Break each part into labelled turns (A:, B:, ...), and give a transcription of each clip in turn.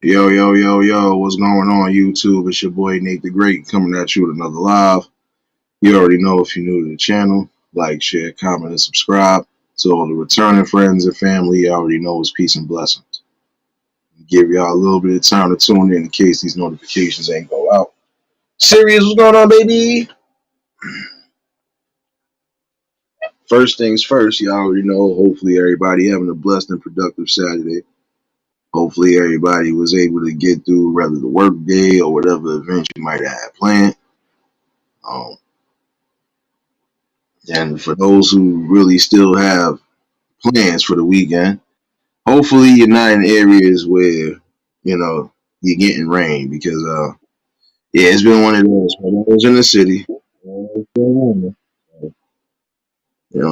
A: Yo, yo, yo, yo, what's going on, YouTube? It's your boy Nate the Great coming at you with another live. You already know if you're new to the channel, like, share, comment, and subscribe. To all the returning friends and family, you already know it's peace and blessings. Give y'all a little bit of time to tune in case these notifications ain't go out. Serious, what's going on, baby? First things first, you already know, hopefully everybody having a blessed and productive Saturday. Hopefully everybody was able to get through rather the work day or whatever event you might have had planned. Um, And for those who really still have plans for the weekend, hopefully you're not in areas where, you're getting rain because yeah, it's been one of those when I was in the city.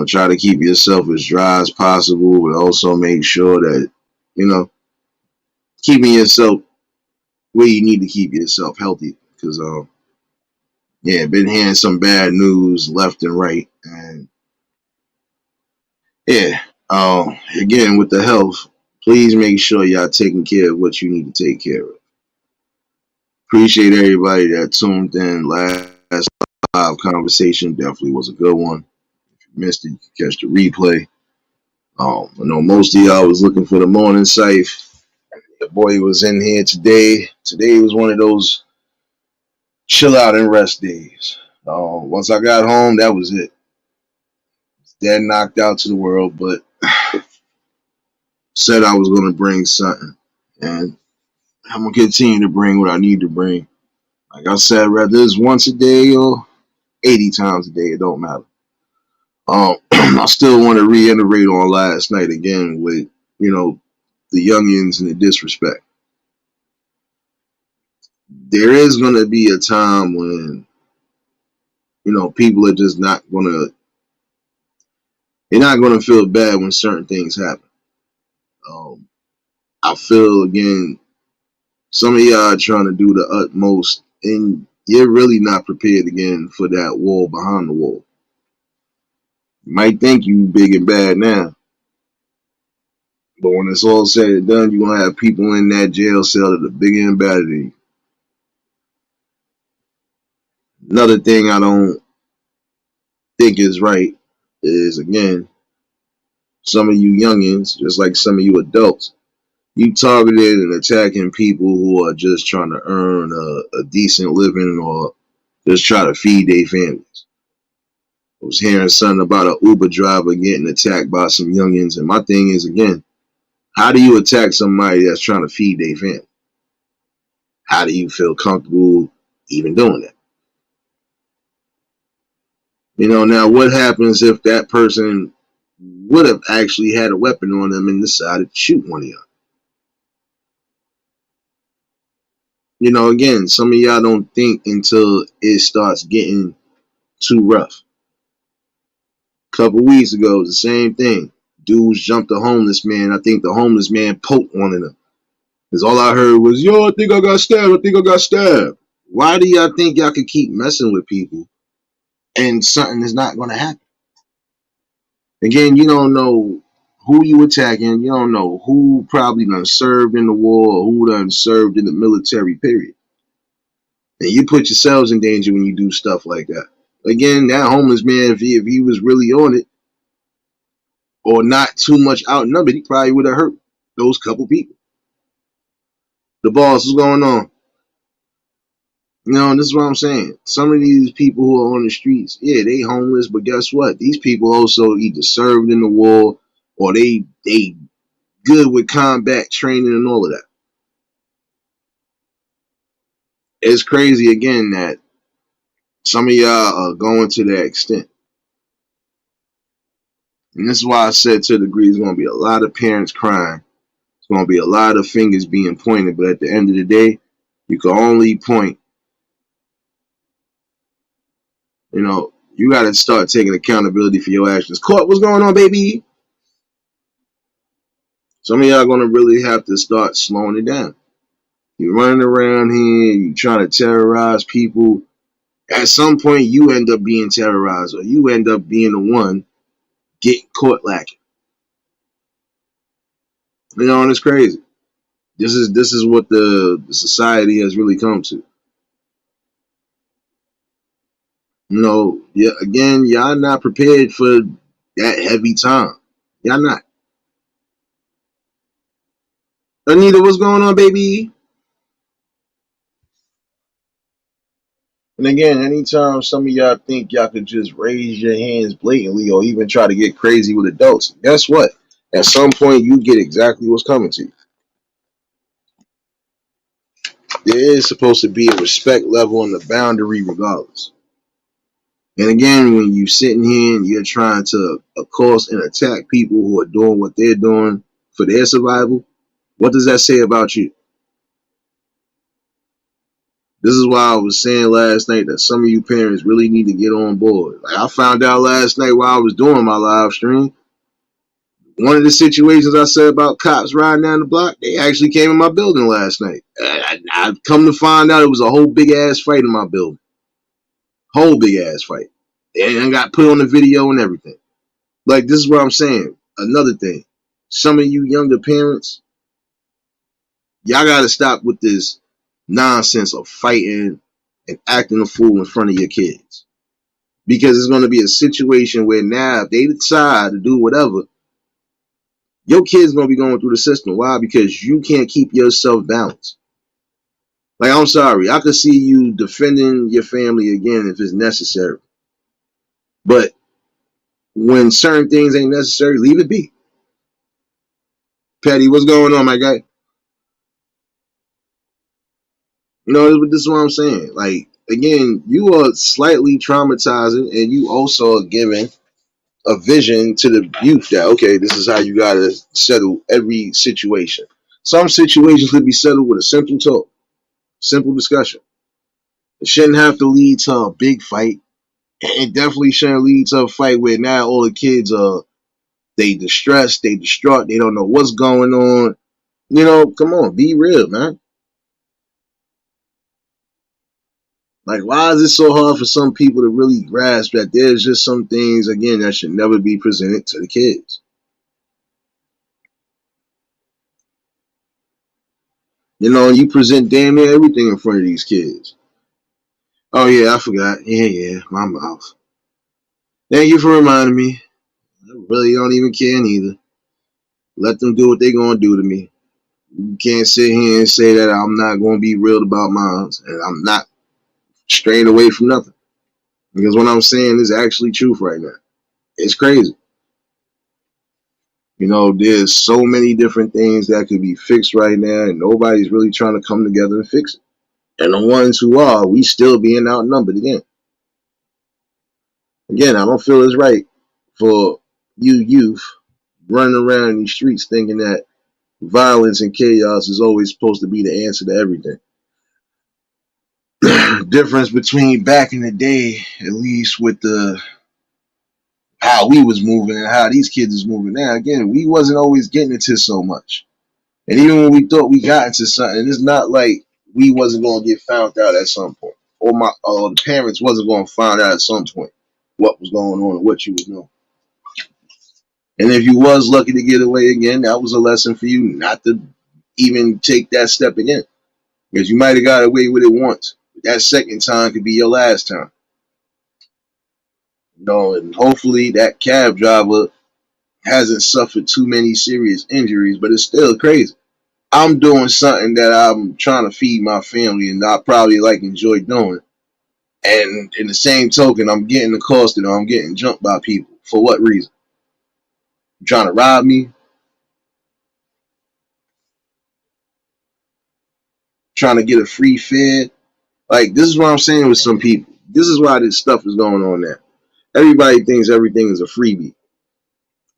A: Try to keep yourself as dry as possible, but also make sure that, you know, keeping yourself where you need to keep yourself healthy. Because yeah, been hearing some bad news left and right. And yeah, again, with the health, please make sure y'all taking care of what you need to take care of. Appreciate everybody that tuned in. Last live conversation definitely was a good one. If you missed it, you can catch the replay. I know most of y'all was looking for the morning cypher. The boy was in here today. Today was one of those chill out and rest days. Once I got home, that was it. Dad knocked out to the world, but said I was going to bring something. And I'm going to continue to bring what I need to bring. Like I said, whether it's once a day or 80 times a day, it don't matter. I still want to reiterate on last night again with, the youngins and the disrespect. There is going to be a time when, people are just they're not going to feel bad when certain things happen. Um, I feel, again, some of y'all are trying to do the utmost, and you're really not prepared, again, for that wall behind the wall. You might think you big and bad now, but when it's all said and done, you're going to have people in that jail cell that are bigger and badder than you. Another thing I don't think is right is, again, some of you youngins, just like some of you adults, you targeted and attacking people who are just trying to earn a decent living or just try to feed their families. I was hearing something about an Uber driver getting attacked by some youngins, and my thing is, again, how do you attack somebody that's trying to feed their family? How do you feel comfortable even doing that? Now what happens if that person would have actually had a weapon on them and decided to shoot one of y'all? Again, some of y'all don't think until it starts getting too rough. A couple weeks ago, it was the same thing. Dudes jumped a homeless man. I think the homeless man poked one of them. Because all I heard was, yo, I think I got stabbed. I think I got stabbed. Why do y'all think y'all can keep messing with people and something is not going to happen? Again, you don't know who you attacking. You don't know who probably done served in the war or who done served in the military, period. And you put yourselves in danger when you do stuff like that. Again, that homeless man, if he was really on it or not too much outnumbered, he probably would have hurt those couple people. The boss, what's going on? This is what I'm saying. Some of these people who are on the streets, yeah, they homeless, but guess what? These people also either served in the war or they good with combat training and all of that. It's crazy, again, that some of y'all are going to that extent. And this is why I said to a degree, there's going to be a lot of parents crying. There's going to be a lot of fingers being pointed. But at the end of the day, you can only point. You got to start taking accountability for your actions. Court, what's going on, baby? Some of y'all are going to really have to start slowing it down. You're running around here, you're trying to terrorize people. At some point, you end up being terrorized, or you end up being the one getting caught lacking. And it's crazy. This is what the society has really come to. Yeah, again, y'all not prepared for that heavy time. Y'all not. Anita, what's going on, baby? And again, anytime some of y'all think y'all could just raise your hands blatantly or even try to get crazy with adults, guess what? At some point, you get exactly what's coming to you. There is supposed to be a respect level and a boundary regardless. And again, when you sitting here and you're trying to accost and attack people who are doing what they're doing for their survival, what does that say about you? This is why I was saying last night that some of you parents really need to get on board. Like I found out last night while I was doing my live stream, one of the situations I said about cops riding down the block, they actually came in my building last night. I've come to find out it was a whole big ass fight in my building. Whole big ass fight. And got put on the video and everything. Like, this is what I'm saying. Another thing. Some of you younger parents, y'all got to stop with this nonsense of fighting and acting a fool in front of your kids. Because it's going to be a situation where now if they decide to do whatever, your kid's going to be going through the system. Why? Because you can't keep yourself balanced. Like, I'm sorry. I could see you defending your family again if it's necessary. But when certain things ain't necessary, leave it be. Patty, what's going on, my guy? This is what I'm saying. Like, again, you are slightly traumatizing, and you also are giving a vision to the youth that, okay, this is how you got to settle every situation. Some situations could be settled with a simple talk, simple discussion. It shouldn't have to lead to a big fight. It definitely shouldn't lead to a fight where now all the kids are, they distressed, they distraught, they don't know what's going on. Come on, be real, man. Like, why is it so hard for some people to really grasp that there's just some things, again, that should never be presented to the kids? You present damn near everything in front of these kids. Oh, yeah, I forgot. Yeah, my mouth. Thank you for reminding me. I really don't even care neither. Let them do what they're going to do to me. You can't sit here and say that I'm not going to be real about mine, and I'm not straying away from nothing. Because what I'm saying is actually truth right now. It's crazy. There's so many different things that could be fixed right now, and nobody's really trying to come together and fix it. And the ones who are, we still being outnumbered again. Again, I don't feel it's right for you youth running around in these streets thinking that violence and chaos is always supposed to be the answer to everything. Difference between back in the day, at least with the how we was moving and how these kids is moving now. Again, we wasn't always getting into so much. And even when we thought we got into something, it's not like we wasn't going to get found out at some point. Or the parents wasn't going to find out at some point what was going on and what you was doing. And if you was lucky to get away again, that was a lesson for you not to even take that step again. Because you might have got away with it once. But that second time could be your last time. And hopefully that cab driver hasn't suffered too many serious injuries, but it's still crazy. I'm doing something that I'm trying to feed my family and I probably enjoy doing. And in the same token, I'm getting accosted or I'm getting jumped by people. For what reason? Trying to rob me? Trying to get a free fare? Like, this is what I'm saying with some people. This is why this stuff is going on now. Everybody thinks everything is a freebie.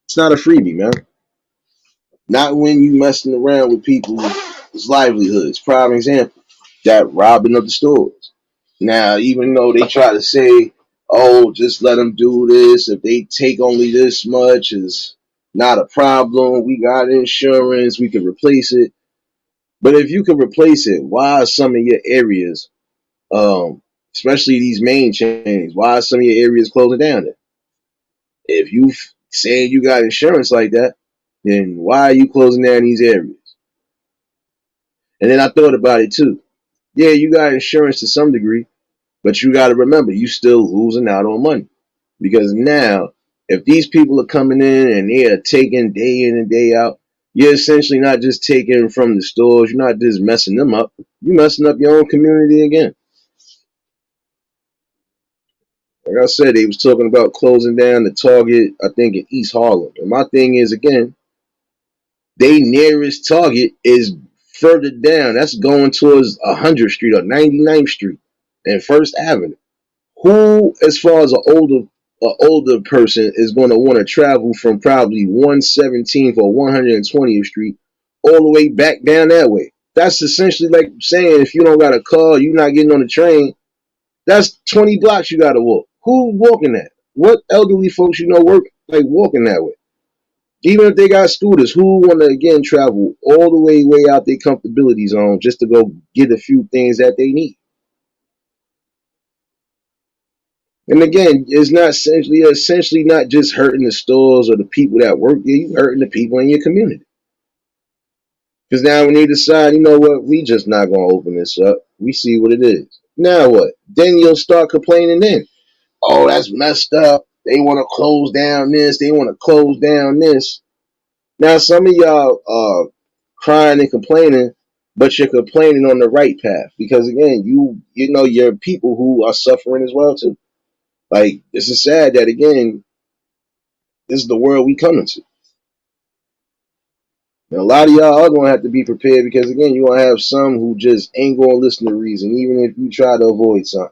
A: It's not a freebie, man. Not when you messing around with people's livelihoods. Prime example, that robbing of the stores. Now, even though they try to say, oh, just let them do this. If they take only this much, is not a problem. We got insurance. We can replace it. But if you can replace it, why are some of your areas, especially these main chains, why are some of your areas closing down? If you saying you got insurance like that, then why are you closing down these areas? And then I thought about it too. Yeah, you got insurance to some degree, but you got to remember, you still losing out on money. Because now, if these people are coming in and they are taking day in and day out, you're essentially not just taking from the stores, you're not just messing them up, you're messing up your own community again. Like I said, they was talking about closing down the Target, I think, in East Harlem. And my thing is, again, they nearest Target is further down. That's going towards 100th Street or 99th Street and First Avenue. Who, as far as an older person, is going to want to travel from probably 117th or 120th Street all the way back down that way? That's essentially like saying if you don't got a car, you're not getting on the train. That's 20 blocks you got to walk. Who walking that? What elderly folks you know work like walking that way? Even if they got scooters, who want to again travel all the way out their comfortability zone just to go get a few things that they need? And again, it's not essentially not just hurting the stores or the people that work there. You hurting the people in your community. Because now when they decide, you know what, we just not gonna open this up. We see what it is. Now what? Then you'll start complaining. Then, oh, that's messed up. They want to close down this. They want to close down this. Now some of y'all are crying and complaining, but you're complaining on the right path because again, you know you're people who are suffering as well too. Like this is sad that again, this is the world we come into. And a lot of y'all are gonna have to be prepared because again, you're gonna have some who just ain't gonna listen to reason, even if you try to avoid something.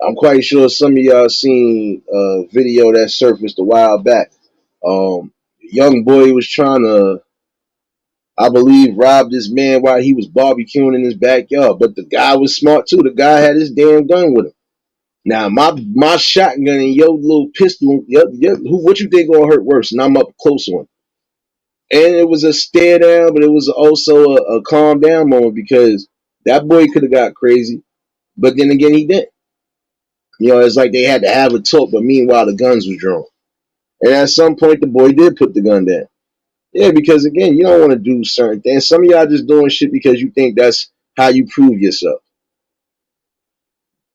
A: I'm quite sure some of y'all seen a video that surfaced a while back. A young boy was trying to, I believe, rob this man while he was barbecuing in his backyard. But the guy was smart too. The guy had his damn gun with him. Now my shotgun and your little pistol, what you think gonna hurt worse? And I'm up close on. And it was a stare down, but it was also a calm down moment because that boy could have got crazy, but then again he didn't. You know, it's like they had to have a talk, but meanwhile the guns was drawn. And at some point the boy did put the gun down. Yeah, because again, you don't want to do certain things. Some of y'all just doing shit because you think that's how you prove yourself.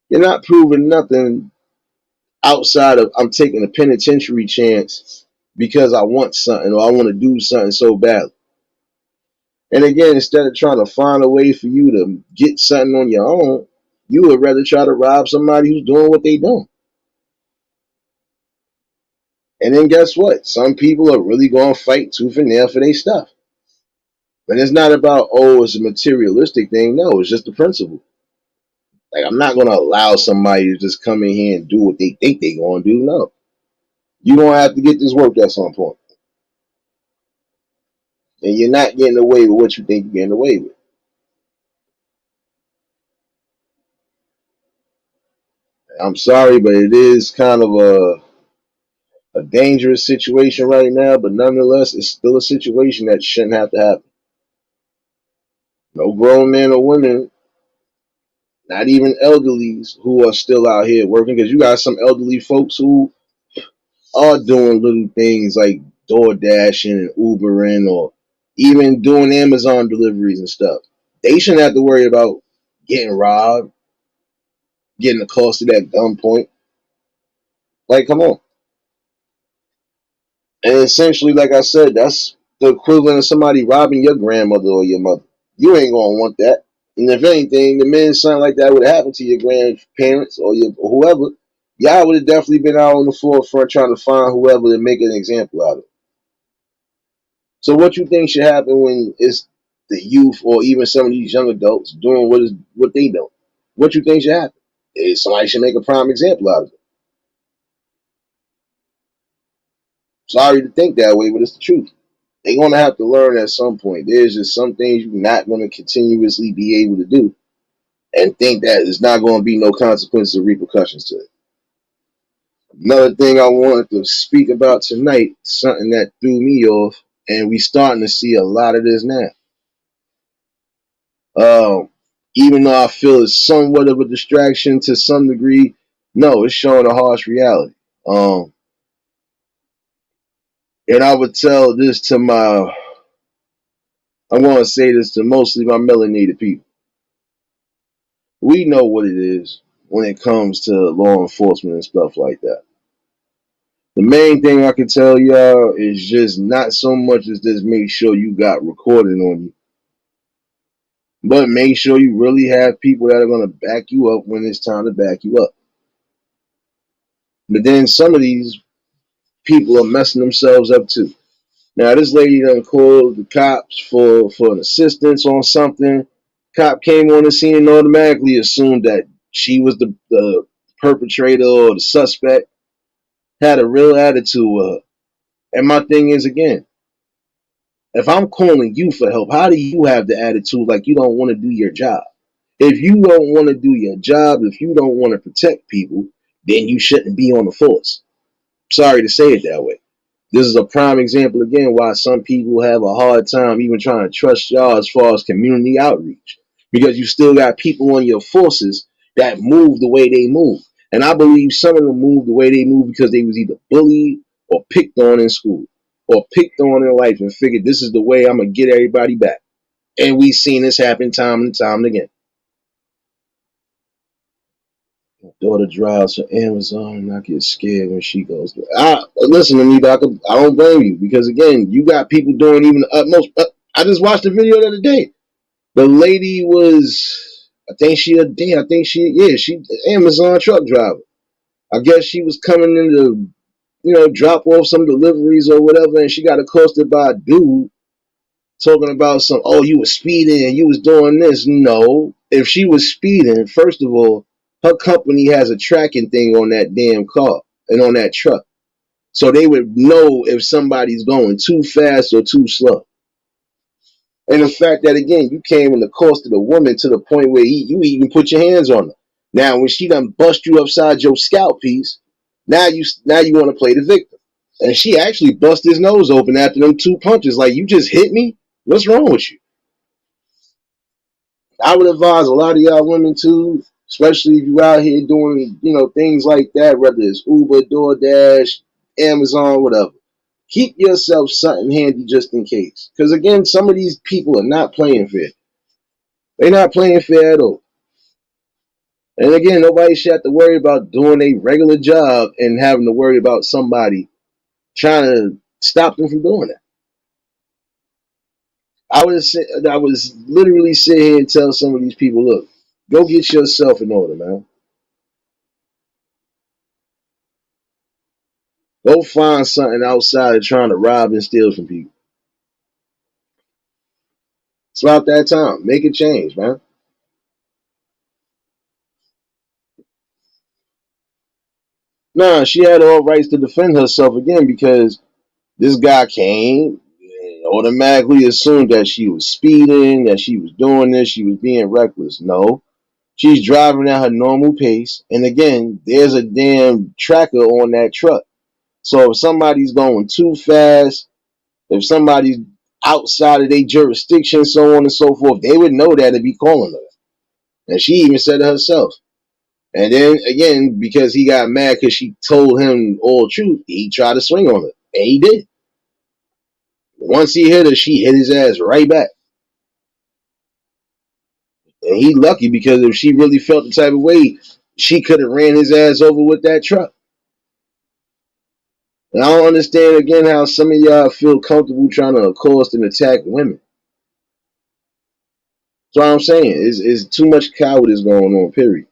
A: You're not proving nothing outside of I'm taking a penitentiary chance because I want something or I want to do something so badly. And again, instead of trying to find a way for you to get something on your own, you would rather try to rob somebody who's doing what they doing. And then guess what? Some people are really going to fight tooth and nail for their stuff. And it's not about, oh, it's a materialistic thing. No, it's just the principle. Like, I'm not going to allow somebody to just come in here and do what they think they're going to do. No. You're going to have to get this work at some point. And you're not getting away with what you think you're getting away with. I'm sorry, but it is kind of a dangerous situation right now, but nonetheless, it's still a situation that shouldn't have to happen. No grown men or women, not even elderlies, who are still out here working, because you got some elderly folks who are doing little things like door dashing and Ubering or even doing Amazon deliveries and stuff. They shouldn't have to worry about getting robbed, getting accosted at gunpoint. Like, come on. And essentially, like I said, that's the equivalent of somebody robbing your grandmother or your mother. You ain't gonna want that. And if anything, the minute something like that would have happened to your grandparents or whoever, y'all would have definitely been out on the forefront trying to find whoever to make an example out of. So what you think should happen when it's the youth or even some of these young adults doing what they do? What you think should happen? Is somebody should make a prime example out of it. Sorry to think that way, but it's the truth. They're gonna have to learn at some point. There's just some things you're not gonna continuously be able to do and think that there's not gonna be no consequences or repercussions to it. Another thing I wanted to speak about tonight, something that threw me off, and we starting to see a lot of this now. Um, Even though I feel it's somewhat of a distraction to some degree, no, it's showing a harsh reality. Um, and I would tell this to I'm going to say this to mostly my melanated people. We know what it is when it comes to law enforcement and stuff like that. The main thing I can tell y'all is just not so much as just make sure you got recording on you, but make sure you really have people that are going to back you up when it's time to back you up. But then some of these people are messing themselves up too. Now this lady done called the cops for an assistance on something. Cop came on the scene and automatically assumed that she was the perpetrator or the suspect. Had a real attitude with her. And my thing is, again, if I'm calling you for help, how do you have the attitude like you don't want to do your job? If you don't want to do your job, if you don't want to protect people, then you shouldn't be on the force. Sorry to say it that way. This is a prime example again why some people have a hard time even trying to trust y'all as far as community outreach. Because you still got people on your forces that move the way they move. And I believe some of them move the way they move because they was either bullied or picked on in school or picked on in life and figured this is the way I'm going to get everybody back. And we've seen this happen time and time again. My daughter drives for Amazon and I get scared when she goes through. Listen to me, doctor. I don't blame you because, again, you got people doing even the utmost. I just watched the video the other day. The lady was, she Amazon truck driver. I guess she was coming in to, drop off some deliveries or whatever, and she got accosted by a dude talking about some, oh, you was speeding and you was doing this. No, if she was speeding, first of all, her company has a tracking thing on that damn car and on that truck. So they would know if somebody's going too fast or too slow. And the fact that, again, you came in the cost of the woman to the point where you even put your hands on her. Now, when she done bust you upside your scalp piece, now you want to play the victim. And she actually bust his nose open after them 2 punches. Like, you just hit me? What's wrong with you? I would advise a lot of y'all women too, especially if you out here doing, things like that, whether it's Uber, DoorDash, Amazon, whatever. Keep yourself something handy just in case. Because again, some of these people are not playing fair. They're not playing fair at all. And again, nobody should have to worry about doing a regular job and having to worry about somebody trying to stop them from doing that. I was literally sit here and tell some of these people, look, go get yourself in order, man. Go find something outside of trying to rob and steal from people. It's about that time. Make a change, man. Nah, she had all rights to defend herself again because this guy came and automatically assumed that she was speeding, that she was doing this, she was being reckless. No, she's driving at her normal pace. And again, there's a damn tracker on that truck. So if somebody's going too fast, if somebody's outside of their jurisdiction, so on and so forth, they would know that and be calling her. And she even said it herself. And then again, because he got mad because she told him all the truth, he tried to swing on her. And he did. Once he hit her, she hit his ass right back. And he lucky because if she really felt the type of way, she could have ran his ass over with that truck. And I don't understand again how some of y'all feel comfortable trying to accost and attack women. That's what I'm saying. It's too much cowardice going on, period.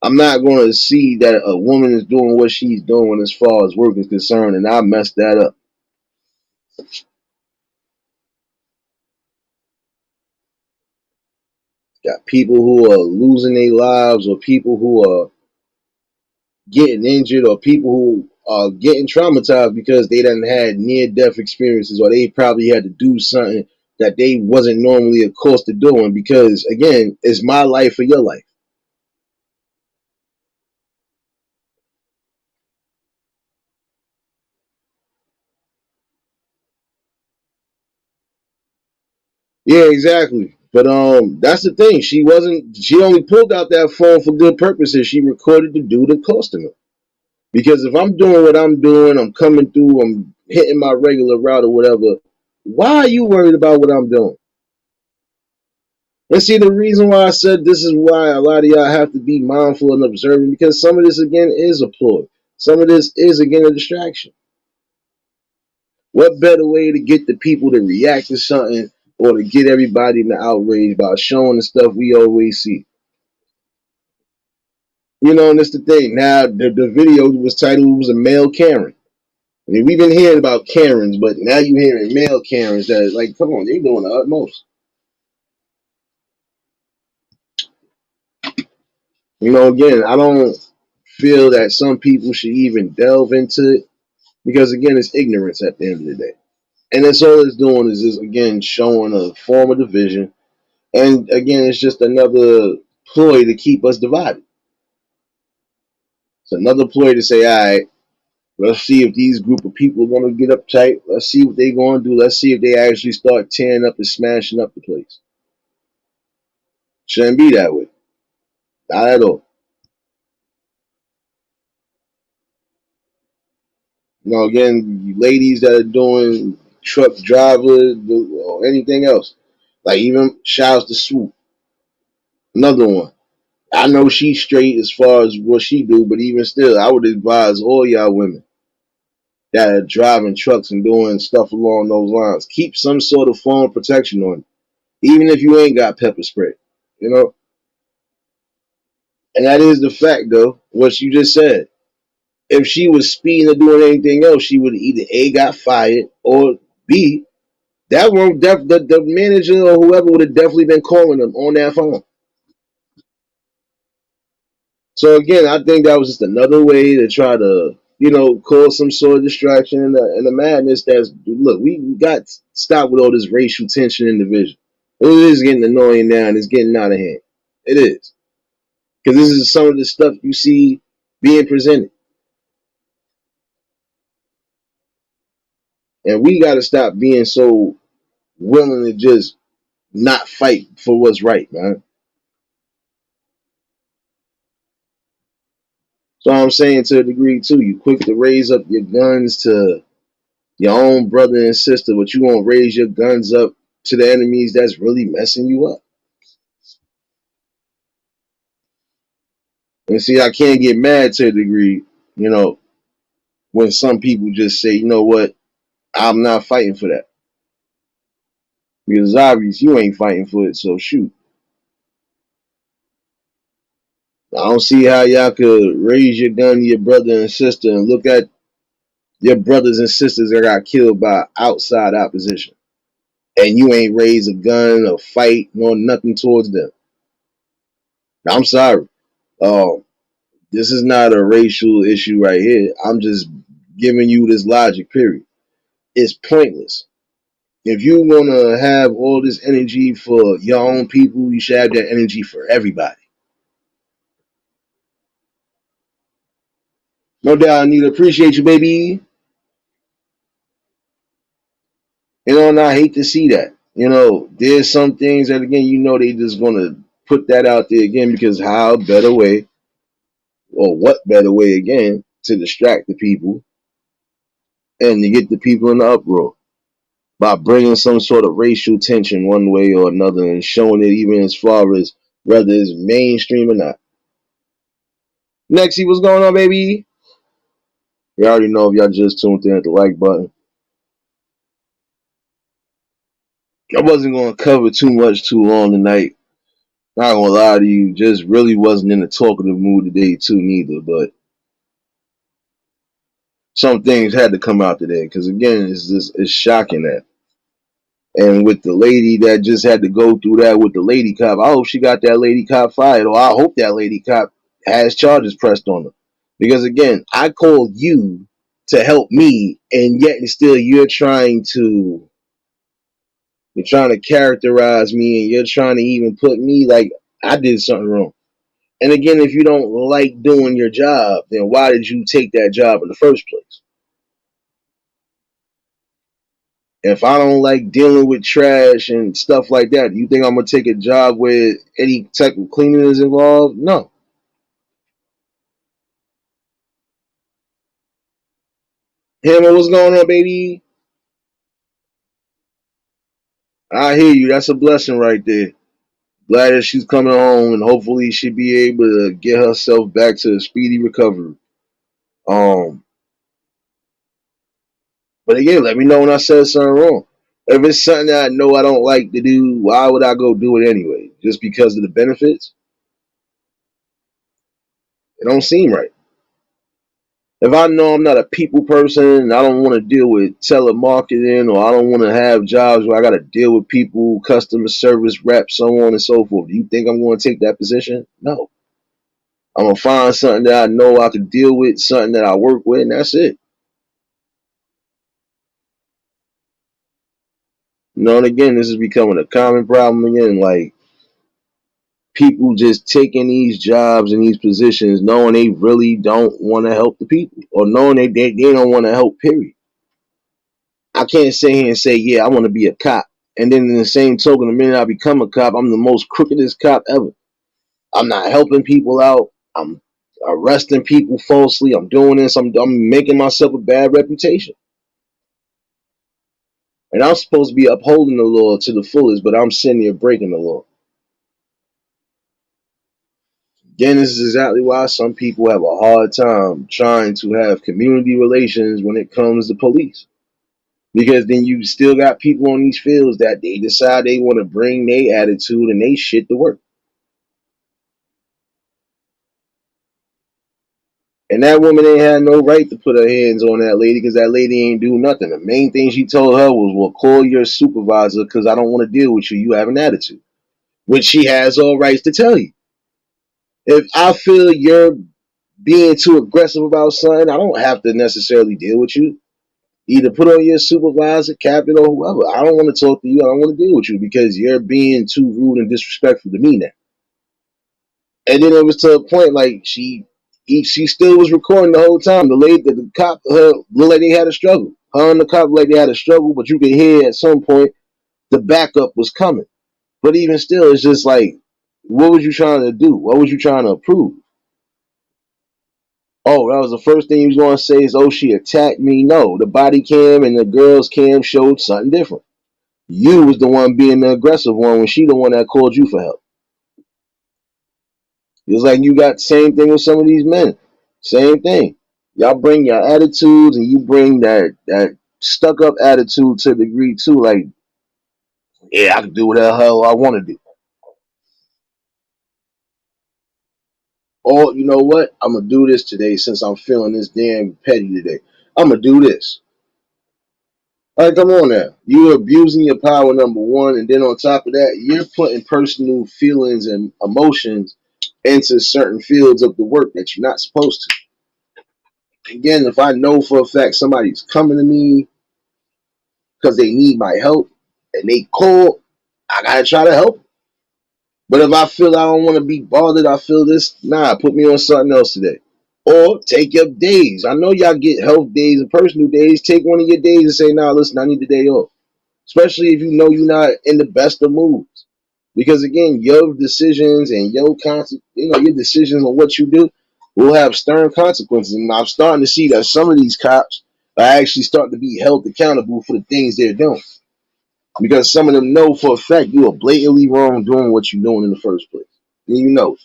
A: I'm not going to see that a woman is doing what she's doing as far as work is concerned, and I messed that up. Got people who are losing their lives, or people who are getting injured, or people who are getting traumatized because they done had near-death experiences, or they probably had to do something that they wasn't normally accustomed to doing because, again, it's my life or your life. Yeah, exactly. But that's the thing. She wasn't. She only pulled out that phone for good purposes. She recorded the dude accosting her. Because if I'm doing what I'm doing, I'm coming through, I'm hitting my regular route or whatever. Why are you worried about what I'm doing? And see, the reason why I said this is why a lot of y'all have to be mindful and observing, because some of this, again, is a ploy. Some of this is, again, a distraction. What better way to get the people to react to something or to get everybody in the outrage by showing the stuff we always see? You know, and that's the thing. Now, the video was titled, it was a male Karen. I mean, we've been hearing about Karens, but now you're hearing male Karens that, like, come on, they doing the utmost. You know, again, I don't feel that some people should even delve into it because, again, it's ignorance at the end of the day. And that's all it's doing is just, again, showing a form of division. And, again, it's just another ploy to keep us divided. It's another ploy to say, all right, let's see if these group of people are going to get uptight. Let's see what they're going to do. Let's see if they actually start tearing up and smashing up the place. Shouldn't be that way. Not at all. You know, again, ladies that are doing truck drivers or anything else, like even shouts to Swoop, another one. I know she's straight as far as what she do, but even still, I would advise all y'all women that are driving trucks and doing stuff along those lines, keep some sort of form of protection on you, even if you ain't got pepper spray. You know, and that is the fact, though. What you just said. If she was speeding or doing anything else, she would either A, got fired, or B, that one, the manager or whoever would have definitely been calling them on that phone. So again, I think that was just another way to try to, cause some sort of distraction and the madness. That's look, we got to stop with all this racial tension and division. It is getting annoying now, and it's getting out of hand. It is because this is some of the stuff you see being presented, and we got to stop being so willing to just not fight for what's right, man. So I'm saying to a degree too, you quick to raise up your guns to your own brother and sister, but you won't raise your guns up to the enemies that's really messing you up. And see, I can't get mad to a degree, you know, when some people just say, you know what, I'm not fighting for that. Because it's obvious you ain't fighting for it, so shoot. I don't see how y'all could raise your gun to your brother and sister and look at your brothers and sisters that got killed by outside opposition. And you ain't raised a gun or fight nor nothing towards them. I'm sorry. Um, this is not a racial issue right here. I'm just giving you this logic, period. It's pointless. If you want to have all this energy for your own people, you should have that energy for everybody. No doubt, I need to appreciate you, baby. And I hate to see that. There's some things that, again, they just going to put that out there again because how better way, or what better way, again, to distract the people and to get the people in the uproar by bringing some sort of racial tension one way or another and showing it even as far as whether it's mainstream or not. Nexie, what's going on, baby? You already know if y'all just tuned in at the like button. I wasn't going to cover too much too long tonight. Not gonna lie to you, just really wasn't in a talkative mood today too neither, but some things had to come out today because again, it's shocking that. And with the lady that just had to go through that with the lady cop, I hope she got that lady cop fired, or I hope that lady cop has charges pressed on her. Because again, I called you to help me, and yet and still you're trying to characterize me, and you're trying to even put me like I did something wrong. And again, if you don't like doing your job, then why did you take that job in the first place? If I don't like dealing with trash and stuff like that, you think I'm gonna take a job where any type of cleaning is involved? No. Hammer, what's going on, baby? I hear you. That's a blessing right there. Glad that she's coming home, and hopefully she'll be able to get herself back to a speedy recovery. Um, but again, let me know when I said something wrong. If it's something that I know I don't like to do, why would I go do it anyway? Just because of the benefits? It don't seem right. If I know I'm not a people person and I don't want to deal with telemarketing, or I don't want to have jobs where I got to deal with people, customer service reps, so on and so forth, do you think I'm going to take that position? No. I'm going to find something that I know I can deal with, something that I work with, and that's it. You know, and again, this is becoming a common problem again. Like, people just taking these jobs and these positions knowing they really don't want to help the people, or knowing they don't want to help, period. I can't sit here and say, yeah, I want to be a cop. And then in the same token, the minute I become a cop, I'm the most crookedest cop ever. I'm not helping people out. I'm arresting people falsely. I'm doing this. I'm making myself a bad reputation. And I'm supposed to be upholding the law to the fullest, but I'm sitting here breaking the law. Again, this is exactly why some people have a hard time trying to have community relations when it comes to police. Because then you still got people on these fields that they decide they want to bring their attitude and they shit to work. And that woman ain't had no right to put her hands on that lady because that lady ain't do nothing. The main thing she told her was, well, call your supervisor because I don't want to deal with you. You have an attitude. Which she has all rights to tell you. If I feel you're being too aggressive about something, I don't have to necessarily deal with you. Either put on your supervisor, captain, or whoever. I don't want to talk to you. I don't want to deal with you because you're being too rude and disrespectful to me now. And then it was to a point like she still was recording the whole time. The cop, her little lady had a struggle. Her and the cop lady had a struggle, but you could hear at some point the backup was coming. But even still, it's just like, what was you trying to do? What was you trying to prove? Oh, that was the first thing he was going to say is, oh, she attacked me. No, the body cam and the girl's cam showed something different. You was the one being the aggressive one when she the one that called you for help. It's like you got the same thing with some of these men. Same thing. Y'all bring your attitudes and you bring that stuck up attitude to a degree too. Like, yeah, I can do whatever the hell I want to do. Or you know what? I'm gonna do this today since I'm feeling this damn petty today. I'm gonna do this. All right, come on now. You're abusing your power, number one, and then on top of that, you're putting personal feelings and emotions into certain fields of the work that you're not supposed to. Again, if I know for a fact somebody's coming to me because they need my help and they call, I gotta try to help. But if I feel I don't want to be bothered, I feel this, nah, put me on something else today. Or take your days. I know y'all get health days and personal days. Take one of your days and say, nah, listen, I need the day off. Especially if you know you're not in the best of moods. Because again, your decisions and your decisions on what you do will have stern consequences. And I'm starting to see that some of these cops are actually starting to be held accountable for the things they're doing. Because some of them know for a fact you are blatantly wrong doing what you're doing in the first place. And you know.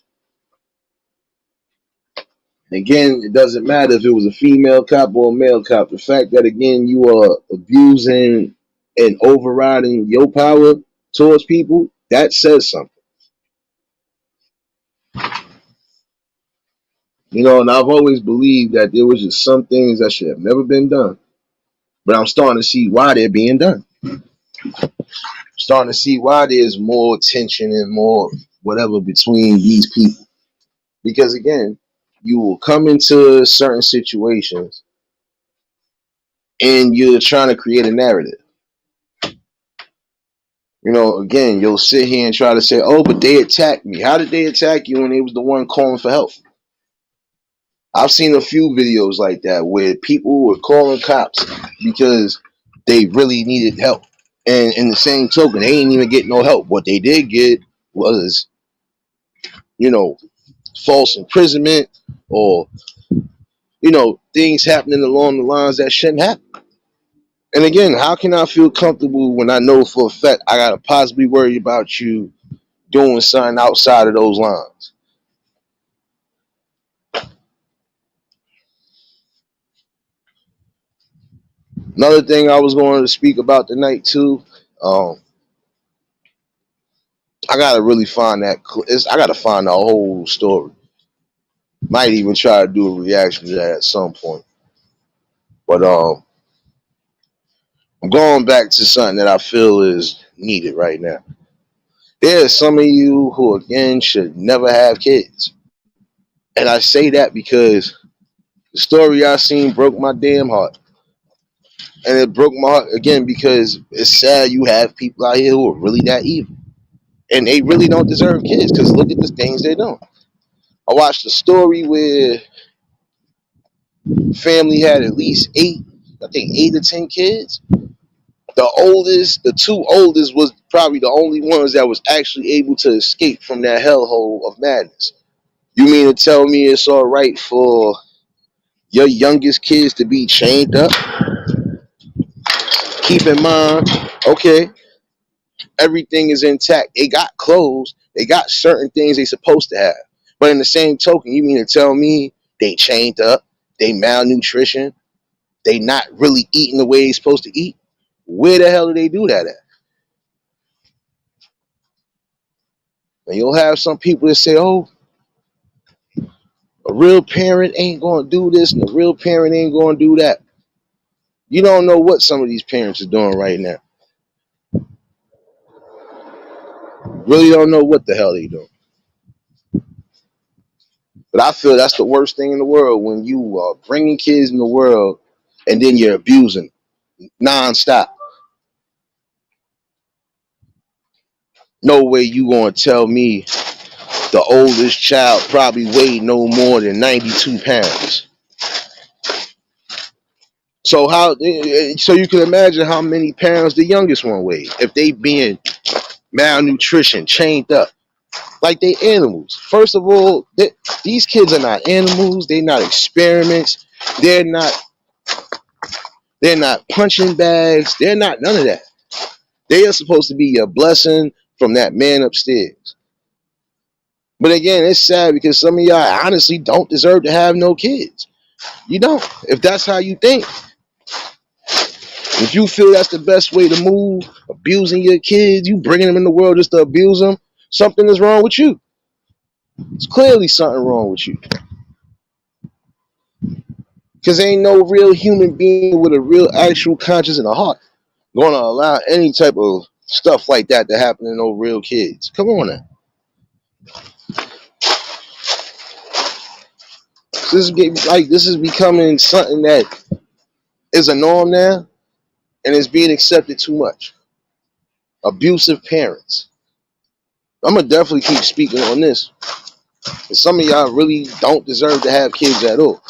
A: Again, it doesn't matter if it was a female cop or a male cop. The fact that, again, you are abusing and overriding your power towards people, that says something. You know, and I've always believed that there was just some things that should have never been done. But I'm starting to see why they're being done. I'm starting to see why there's more tension and more whatever between these people. Because again, you will come into certain situations and you're trying to create a narrative. You know, again, you'll sit here and try to say, oh, but they attacked me. How did they attack you when they was the one calling for help? I've seen a few videos like that where people were calling cops because they really needed help. And in the same token, they didn't even get no help. What they did get was, you know, false imprisonment or, things happening along the lines that shouldn't happen. And again, how can I feel comfortable when I know for a fact I gotta possibly worry about you doing something outside of those lines? Another thing I was going to speak about tonight too. Um, I gotta really find that. I gotta find the whole story. Might even try to do a reaction to that at some point. But I'm going back to something that I feel is needed right now. There are some of you who again should never have kids, and I say that because the story I seen broke my damn heart, and it broke my heart again because it's sad you have people out here who are really that evil, and they really don't deserve kids because look at the things they're doing. I watched a story where family had at least I think 8 or 10 kids. The two oldest was probably the only ones that was actually able to escape from that hellhole of madness. You mean to tell me it's all right for your youngest kids to be chained up? Keep in mind, okay, everything is intact. They got clothes, they got certain things they supposed to have. But in the same token, you mean to tell me they chained up, they malnutrition, they not really eating the way they supposed to eat? Where the hell do they do that at? And you'll have some people that say, oh, a real parent ain't going to do this and a real parent ain't going to do that. You don't know what some of these parents are doing right now. Really don't know what the hell they doing. But I feel that's the worst thing in the world when you are bringing kids in the world and then you're abusing nonstop. No way you going to tell me the oldest child probably weighed no more than 92 pounds. So you can imagine how many pounds the youngest one weighed if they being malnutrition, chained up. Like they animals. First of all, these kids are not animals. They're not experiments. They're not. They're not punching bags. They're not none of that. They are supposed to be a blessing from that man upstairs. But again, it's sad because some of y'all honestly don't deserve to have no kids. You don't. If that's how you think, if you feel that's the best way to move, abusing your kids, you bringing them in the world just to abuse them, something is wrong with you. It's clearly something wrong with you. Because ain't no real human being with a real actual conscience and a heart going to allow any type of stuff like that to happen to no real kids. Come on now. This is becoming something that is a norm now and is being accepted too much. Abusive parents. I'm going to definitely keep speaking on this. And some of y'all really don't deserve to have kids at all.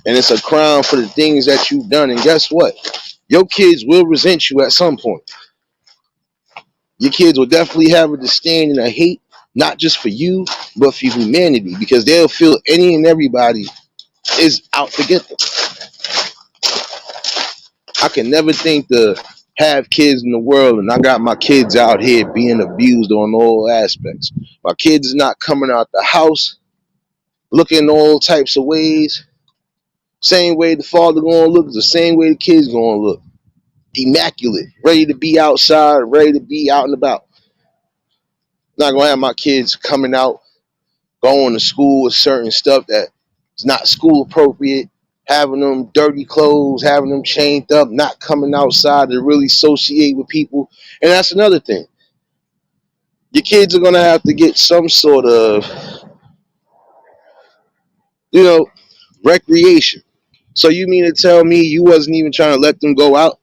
A: And it's a crime for the things that you've done. And guess what? Your kids will resent you at some point. Your kids will definitely have a disdain and a hate, not just for you, but for humanity, because they'll feel any and everybody is out to get them. I can never think to have kids in the world and I got my kids out here being abused on all aspects. My kids is not coming out the house looking all types of ways. Same way the father gonna look is the same way the kids gonna look. Immaculate, ready to be outside, ready to be out and about. Not gonna have my kids coming out, going to school with certain stuff that is not school appropriate, having them dirty clothes, having them chained up, not coming outside to really associate with people. And that's another thing. Your kids are gonna have to get some sort of, you know, recreation. So you mean to tell me you wasn't even trying to let them go out?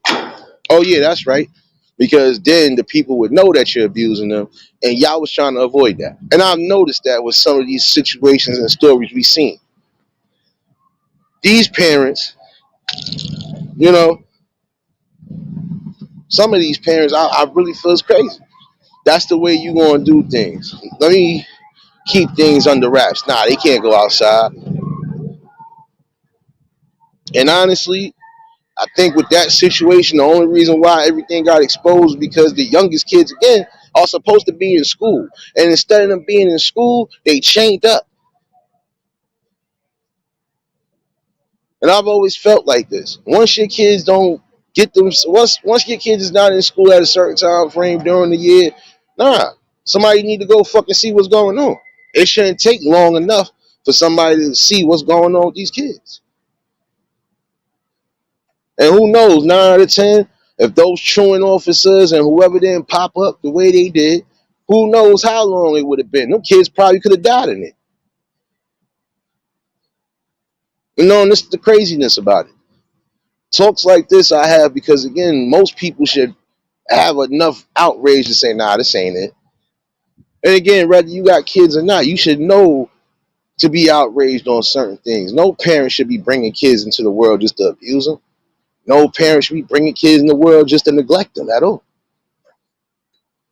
A: Oh yeah, that's right. Because then the people would know that you're abusing them, and y'all was trying to avoid that. And I've noticed that with some of these situations and stories we've seen. These parents, you know, some of these parents, I really feel it's crazy. That's the way you gonna do things. Let me keep things under wraps. Nah, they can't go outside. And honestly, I think with that situation, the only reason why everything got exposed because the youngest kids again are supposed to be in school, and instead of them being in school, they chained up. And I've always felt like this. Once your kids don't get them, once your kids is not in school at a certain time frame during the year, nah, somebody need to go fucking see what's going on. It shouldn't take long enough for somebody to see what's going on with these kids. And who knows, 9 out of 10, if those truant officers and whoever didn't pop up the way they did, who knows how long it would have been. Them kids probably could have died in it. You know, and this is the craziness about it. Talks like this I have because, again, most people should have enough outrage to say, nah, this ain't it. And again, whether you got kids or not, you should know to be outraged on certain things. No parent should be bringing kids into the world just to abuse them. No parent should be bringing kids in the world just to neglect them at all.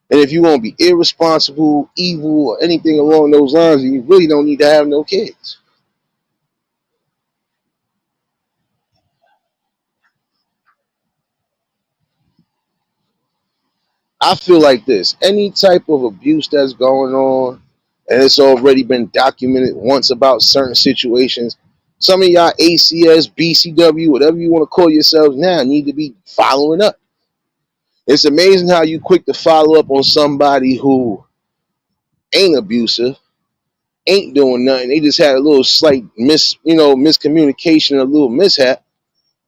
A: And if you want to be irresponsible, evil, or anything along those lines, you really don't need to have no kids. I feel like this. Any type of abuse that's going on, and it's already been documented once about certain situations, some of y'all ACS, BCW, whatever you want to call yourselves now, need to be following up. It's amazing how you quick to follow up on somebody who ain't abusive, ain't doing nothing. They just had a little slight miscommunication, a little mishap.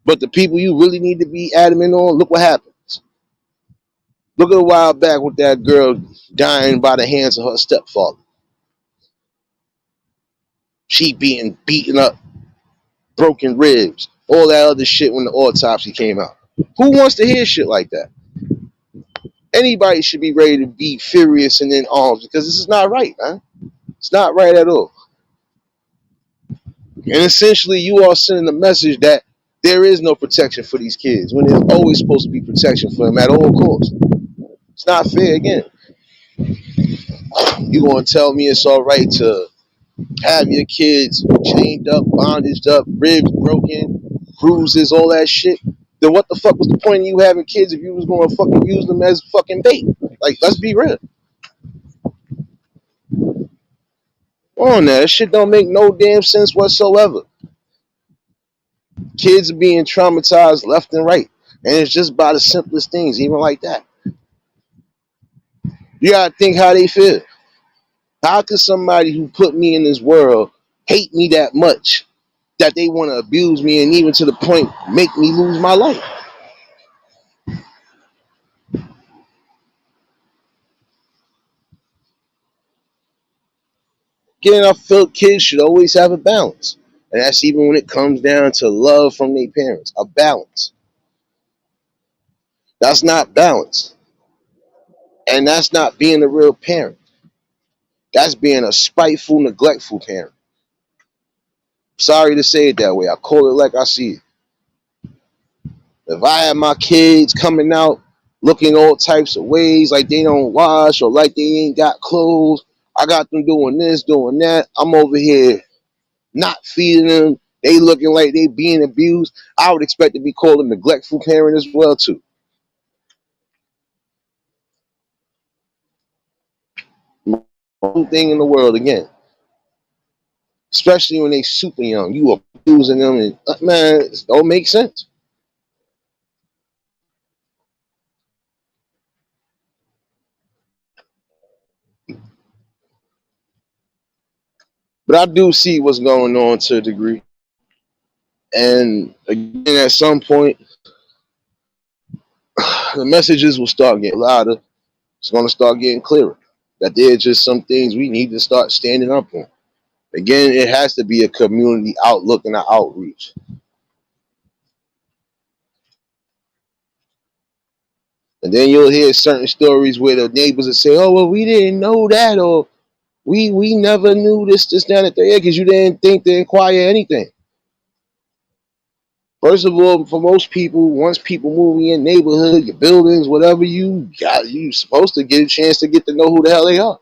A: But the people you really need to be adamant on, look what happens. Look at a while back with that girl dying by the hands of her stepfather. She being beaten up, broken ribs, all that other shit when the autopsy came out. Who wants to hear shit like that? Anybody should be ready to be furious and in arms because this is not right, man. It's not right at all. And essentially, you are sending a message that there is no protection for these kids when there's always supposed to be protection for them at all costs. It's not fair. Again, you gonna tell me it's all right to have your kids chained up, bondaged up, ribs broken, bruises, all that shit? Then what the fuck was the point of you having kids if you was gonna fucking use them as fucking bait? Like, let's be real. On that shit don't make no damn sense whatsoever. Kids are being traumatized left and right, and it's just by the simplest things, even like that. You gotta think how they feel. How could somebody who put me in this world hate me that much that they want to abuse me and even to the point make me lose my life? Again, I feel kids should always have a balance. And that's even when it comes down to love from their parents. A balance. That's not balance. And that's not being a real parent. That's being a spiteful, neglectful parent. Sorry to say it that way. I call it like I see it. If I have my kids coming out looking all types of ways, like they don't wash or like they ain't got clothes, I got them doing this, doing that. I'm over here not feeding them. They looking like they being abused. I would expect to be called a neglectful parent as well too. Whole thing in the world again, especially when they super young. You abusing them, and man, it don't make sense. But I do see what's going on to a degree. And again, at some point, the messages will start getting louder. It's going to start getting clearer. That there are just some things we need to start standing up on. Again, it has to be a community outlook and an outreach. And then you'll hear certain stories where the neighbors will say, "Oh, well, we didn't know that," or "We never knew this, down at the air because you didn't think to inquire anything." First of all, for most people, once people move in your neighborhood, your buildings, whatever, you supposed to get a chance to get to know who the hell they are.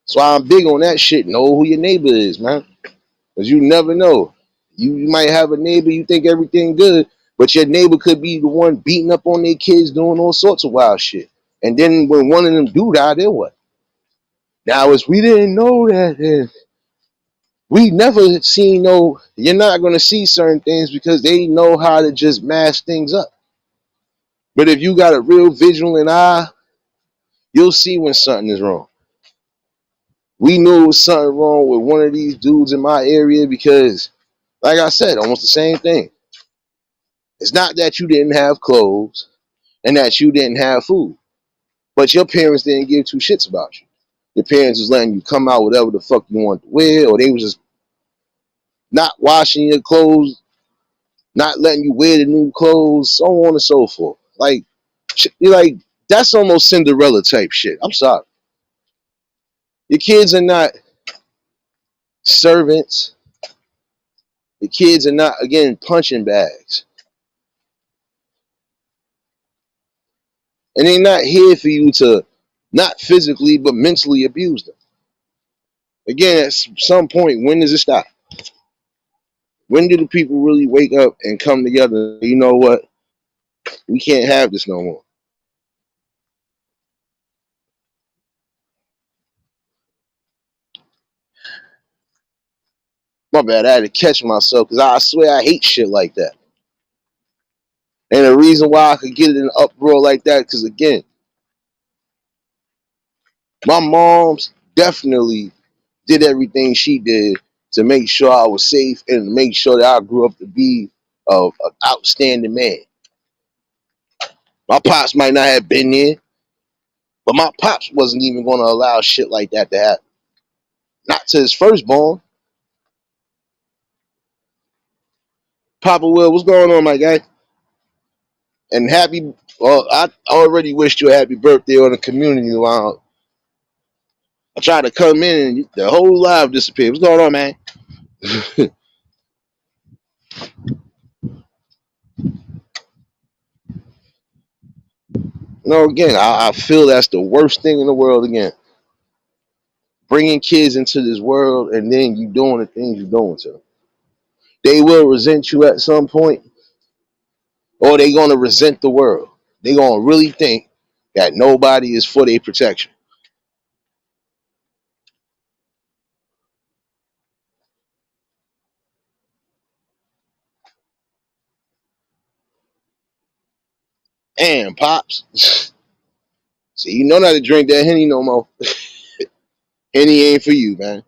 A: So I'm big on that shit. Know who your neighbor is, man. Because you never know. You might have a neighbor, you think everything good, but your neighbor could be the one beating up on their kids, doing all sorts of wild shit. And then when one of them do die, then what? Now, as we didn't know that, we never seen no. You're not gonna see certain things because they know how to just mask things up. But if you got a real vigilant eye, you'll see when something is wrong. We knew it was something wrong with one of these dudes in my area because, like I said, almost the same thing. It's not that you didn't have clothes and that you didn't have food, but your parents didn't give two shits about you. Your parents was letting you come out whatever the fuck you want to wear, or they was just not washing your clothes, not letting you wear the new clothes, so on and so forth. Like that's almost Cinderella type shit. I'm sorry. Your kids are not servants. Your kids are not, again, punching bags. And they're not here for you to not physically but mentally abuse them. Again, at some point, when does it stop? When do the people really wake up and come together? You know what? We can't have this no more. My bad. I had to catch myself because I swear I hate shit like that. And the reason why I could get in an uproar like that, because again, my mom's definitely did everything she did to make sure I was safe and make sure that I grew up to be an outstanding man. My pops might not have been there, but my pops wasn't even going to allow shit like that to happen. Not to his firstborn. Papa Will, what's going on, my guy? And happy, well, I already wished you a happy birthday on the community line. I tried to come in and the whole live disappeared. What's going on, man? No, again, I feel that's the worst thing in the world. Again, bringing kids into this world and then you doing the things you're doing to them. They will resent you at some point, or they gonna resent the world. They gonna really think that nobody is for their protection. And pops, see, you know not to drink that Henny no more. Henny ain't for you, man.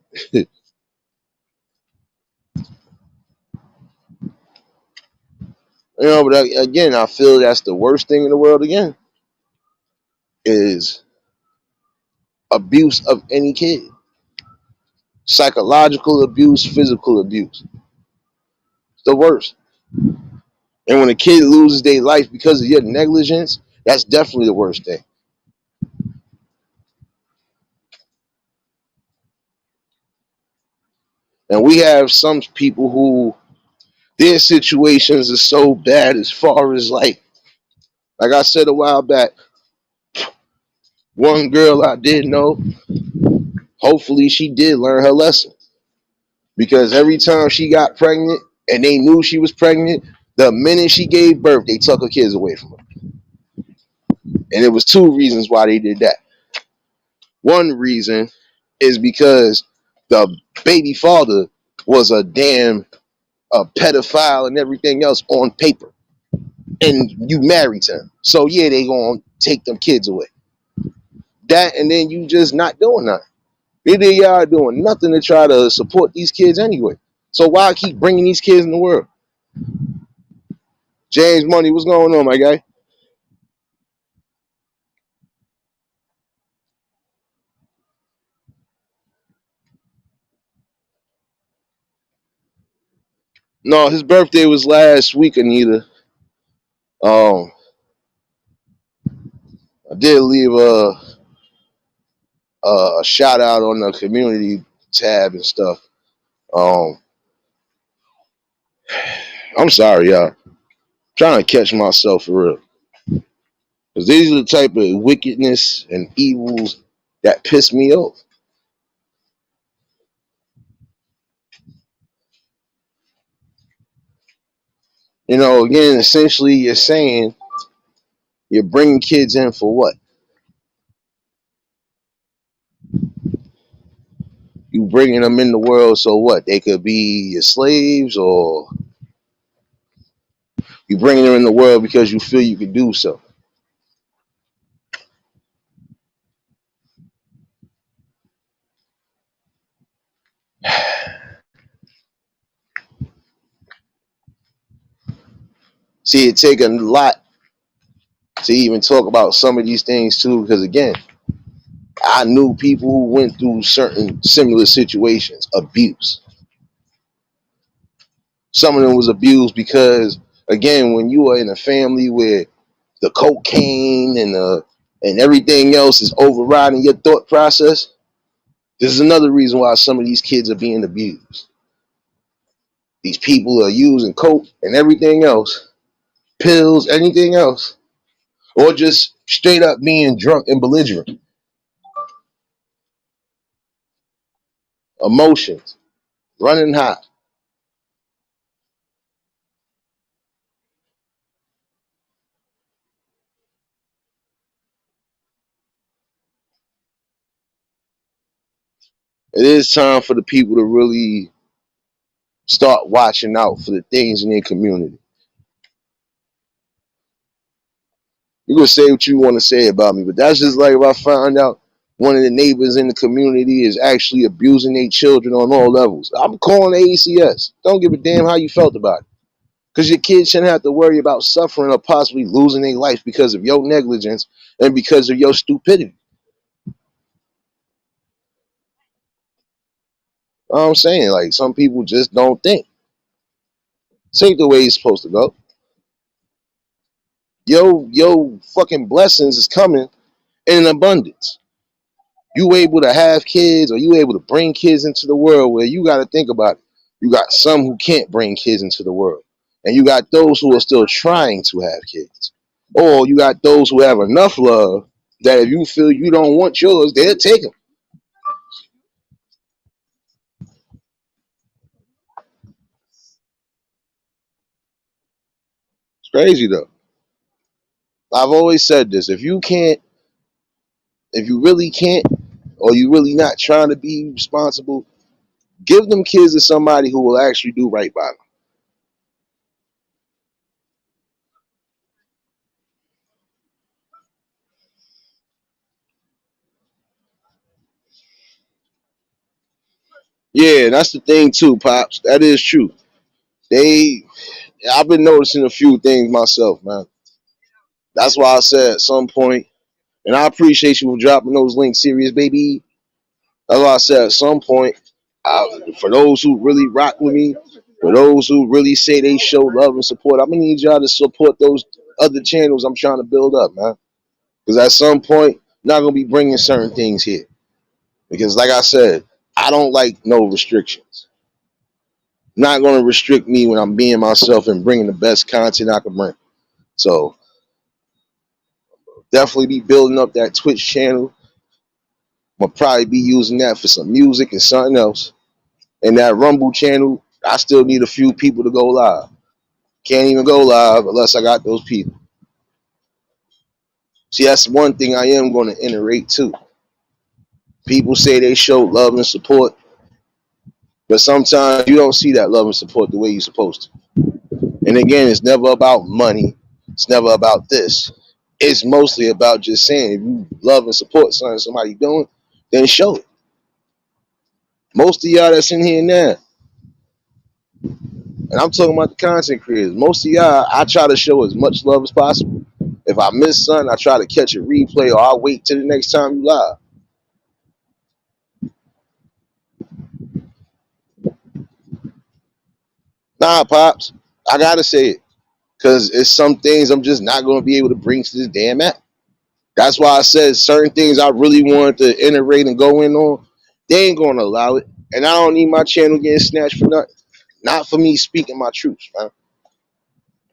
A: But again, I feel that's the worst thing in the world. Again, is abuse of any kid, psychological abuse, physical abuse. It's the worst. And when a kid loses their life because of your negligence, that's definitely the worst thing. And we have some people who their situations are so bad as far as like I said a while back, one girl I did know, hopefully she did learn her lesson. Because every time she got pregnant and they knew she was pregnant, the minute she gave birth, they took her kids away from her. And it was two reasons why they did that. One reason is because the baby father was a damn pedophile and everything else on paper. And you married him. So yeah, they gonna take them kids away. That and then you just not doing nothing. Either y'all doing nothing to try to support these kids anyway. So why keep bringing these kids in the world? James Money, what's going on, my guy? No, his birthday was last week, Anita. Um, I did leave a shout out on the community tab and stuff. Um, I'm sorry, y'all. I'm trying to catch myself for real. Because these are the type of wickedness and evils that piss me off. You know, again, essentially, you're saying you're bringing kids in for what? You bringing them in the world so what? They could be your slaves, or you bringing them in the world because you feel you can do so. See, it take a lot to even talk about some of these things too, because again, I knew people who went through certain similar situations, abuse. Some of them was abused because, again, when you are in a family where the cocaine and everything else is overriding your thought process, this is another reason why some of these kids are being abused. These people are using coke and everything else, pills, anything else, or just straight up being drunk and belligerent. Emotions, running hot. It is time for the people to really start watching out for the things in their community. You can say what you want to say about me, but that's just like if I find out one of the neighbors in the community is actually abusing their children on all levels. I'm calling the ACS. Don't give a damn how you felt about it. Because your kids shouldn't have to worry about suffering or possibly losing their life because of your negligence and because of your stupidity. You know what I'm saying? Like, some people just don't think. This ain't the way it's supposed to go. Yo fucking blessings is coming in abundance. You able to have kids, or you able to bring kids into the world, where you got to think about it. You got some who can't bring kids into the world, and you got those who are still trying to have kids, or you got those who have enough love that if you feel you don't want yours, they'll take them. It's crazy though. I've always said this: if you really can't, or you really not trying to be responsible, give them kids to somebody who will actually do right by them. Yeah, that's the thing too, pops. That is true. They I've been noticing a few things myself, man. That's why I said at some point, and I appreciate you for dropping those links, serious baby. That's why I said at some point, for those who really rock with me, for those who really say they show love and support, I'm gonna need y'all to support those other channels I'm trying to build up, man. Because at some point, I'm not gonna be bringing certain things here. Because like I said, I don't like no restrictions. Not gonna restrict me when I'm being myself and bringing the best content I can bring. So definitely be building up that Twitch channel. I'm gonna probably be using that for some music and something else. And that Rumble channel, I still need a few people to go live. Can't even go live unless I got those people. See, that's one thing I am going to iterate too. People say they show love and support, but sometimes you don't see that love and support the way you're supposed to. And again, it's never about money. It's never about this. It's mostly about just saying if you love and support something somebody doing, then show it. Most of y'all that's in here now, and I'm talking about the content creators, most of y'all, I try to show as much love as possible. If I miss something, I try to catch a replay, or I'll wait till the next time you live. Nah, Pops, I gotta say it. Because it's some things I'm just not going to be able to bring to this damn app. That's why I said certain things I really wanted to iterate and go in on, they ain't going to allow it. And I don't need my channel getting snatched for nothing. Not for me speaking my truth, man.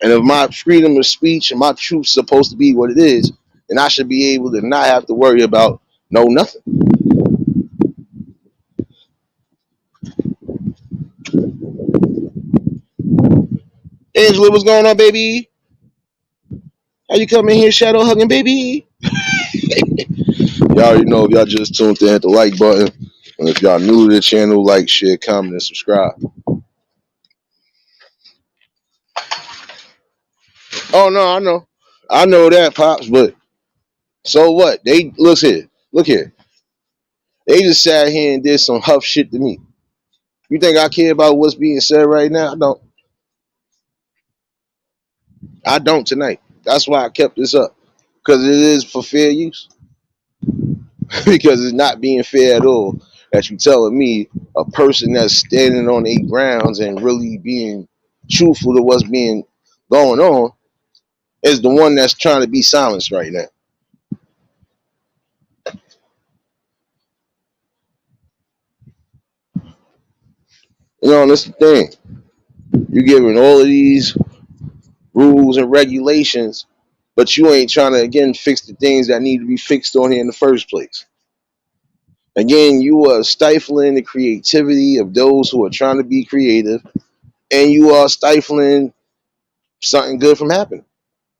A: And if my freedom of speech and my truth's supposed to be what it is, then I should be able to not have to worry about no nothing. Angela, what's going on, baby? How you coming here, shadow hugging, baby? Y'all already know if y'all just tuned in, hit the like button. And if y'all new to the channel, like, share, comment, and subscribe. Oh no, I know that, pops. But so what? They look here. They just sat here and did some huff shit to me. You think I care about what's being said right now? I don't. I don't tonight. That's why I kept this up because it is for fair use. Because it's not being fair at all. That you telling me a person that's standing on their grounds and really being truthful to what's being going on is the one that's trying to be silenced right now. You know, and that's the thing. You're giving all of these rules and regulations, but you ain't trying to again fix the things that need to be fixed on here in the first place. Again, you are stifling the creativity of those who are trying to be creative, and you are stifling something good from happening.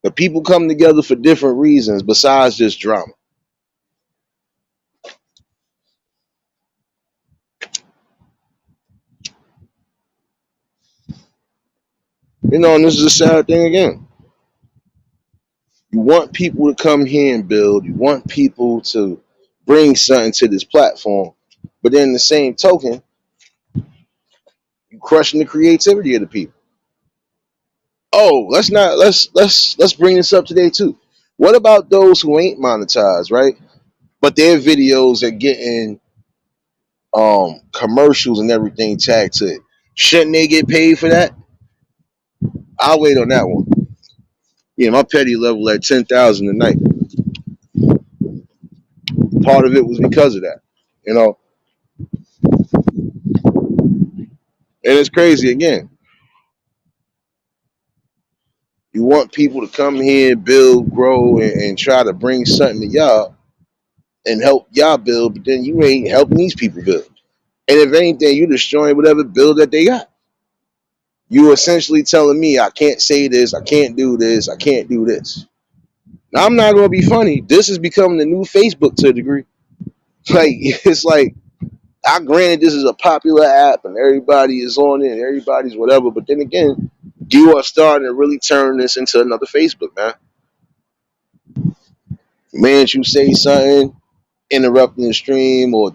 A: The people come together for different reasons besides just drama. You know, and this is a sad thing again. You want people to come here and build. You want people to bring something to this platform, but then the same token, you crushing the creativity of the people. Oh, let's bring this up today too. What about those who ain't monetized, right? But their videos are getting commercials and everything tagged to it. Shouldn't they get paid for that? I'll wait on that one. Yeah, my petty level at 10,000 a night. Part of it was because of that, you know. And it's crazy again. You want people to come here, build, grow, and try to bring something to y'all and help y'all build, but then you ain't helping these people build. And if anything, you destroying whatever build that they got. You essentially telling me I can't say this, I can't do this, I can't do this. Now I'm not gonna be funny. This is becoming the new Facebook to a degree. Like it's like I granted this is a popular app and everybody is on it and everybody's whatever, but then again, you are starting to really turn this into another Facebook, man. Man, you say something, interrupting the stream or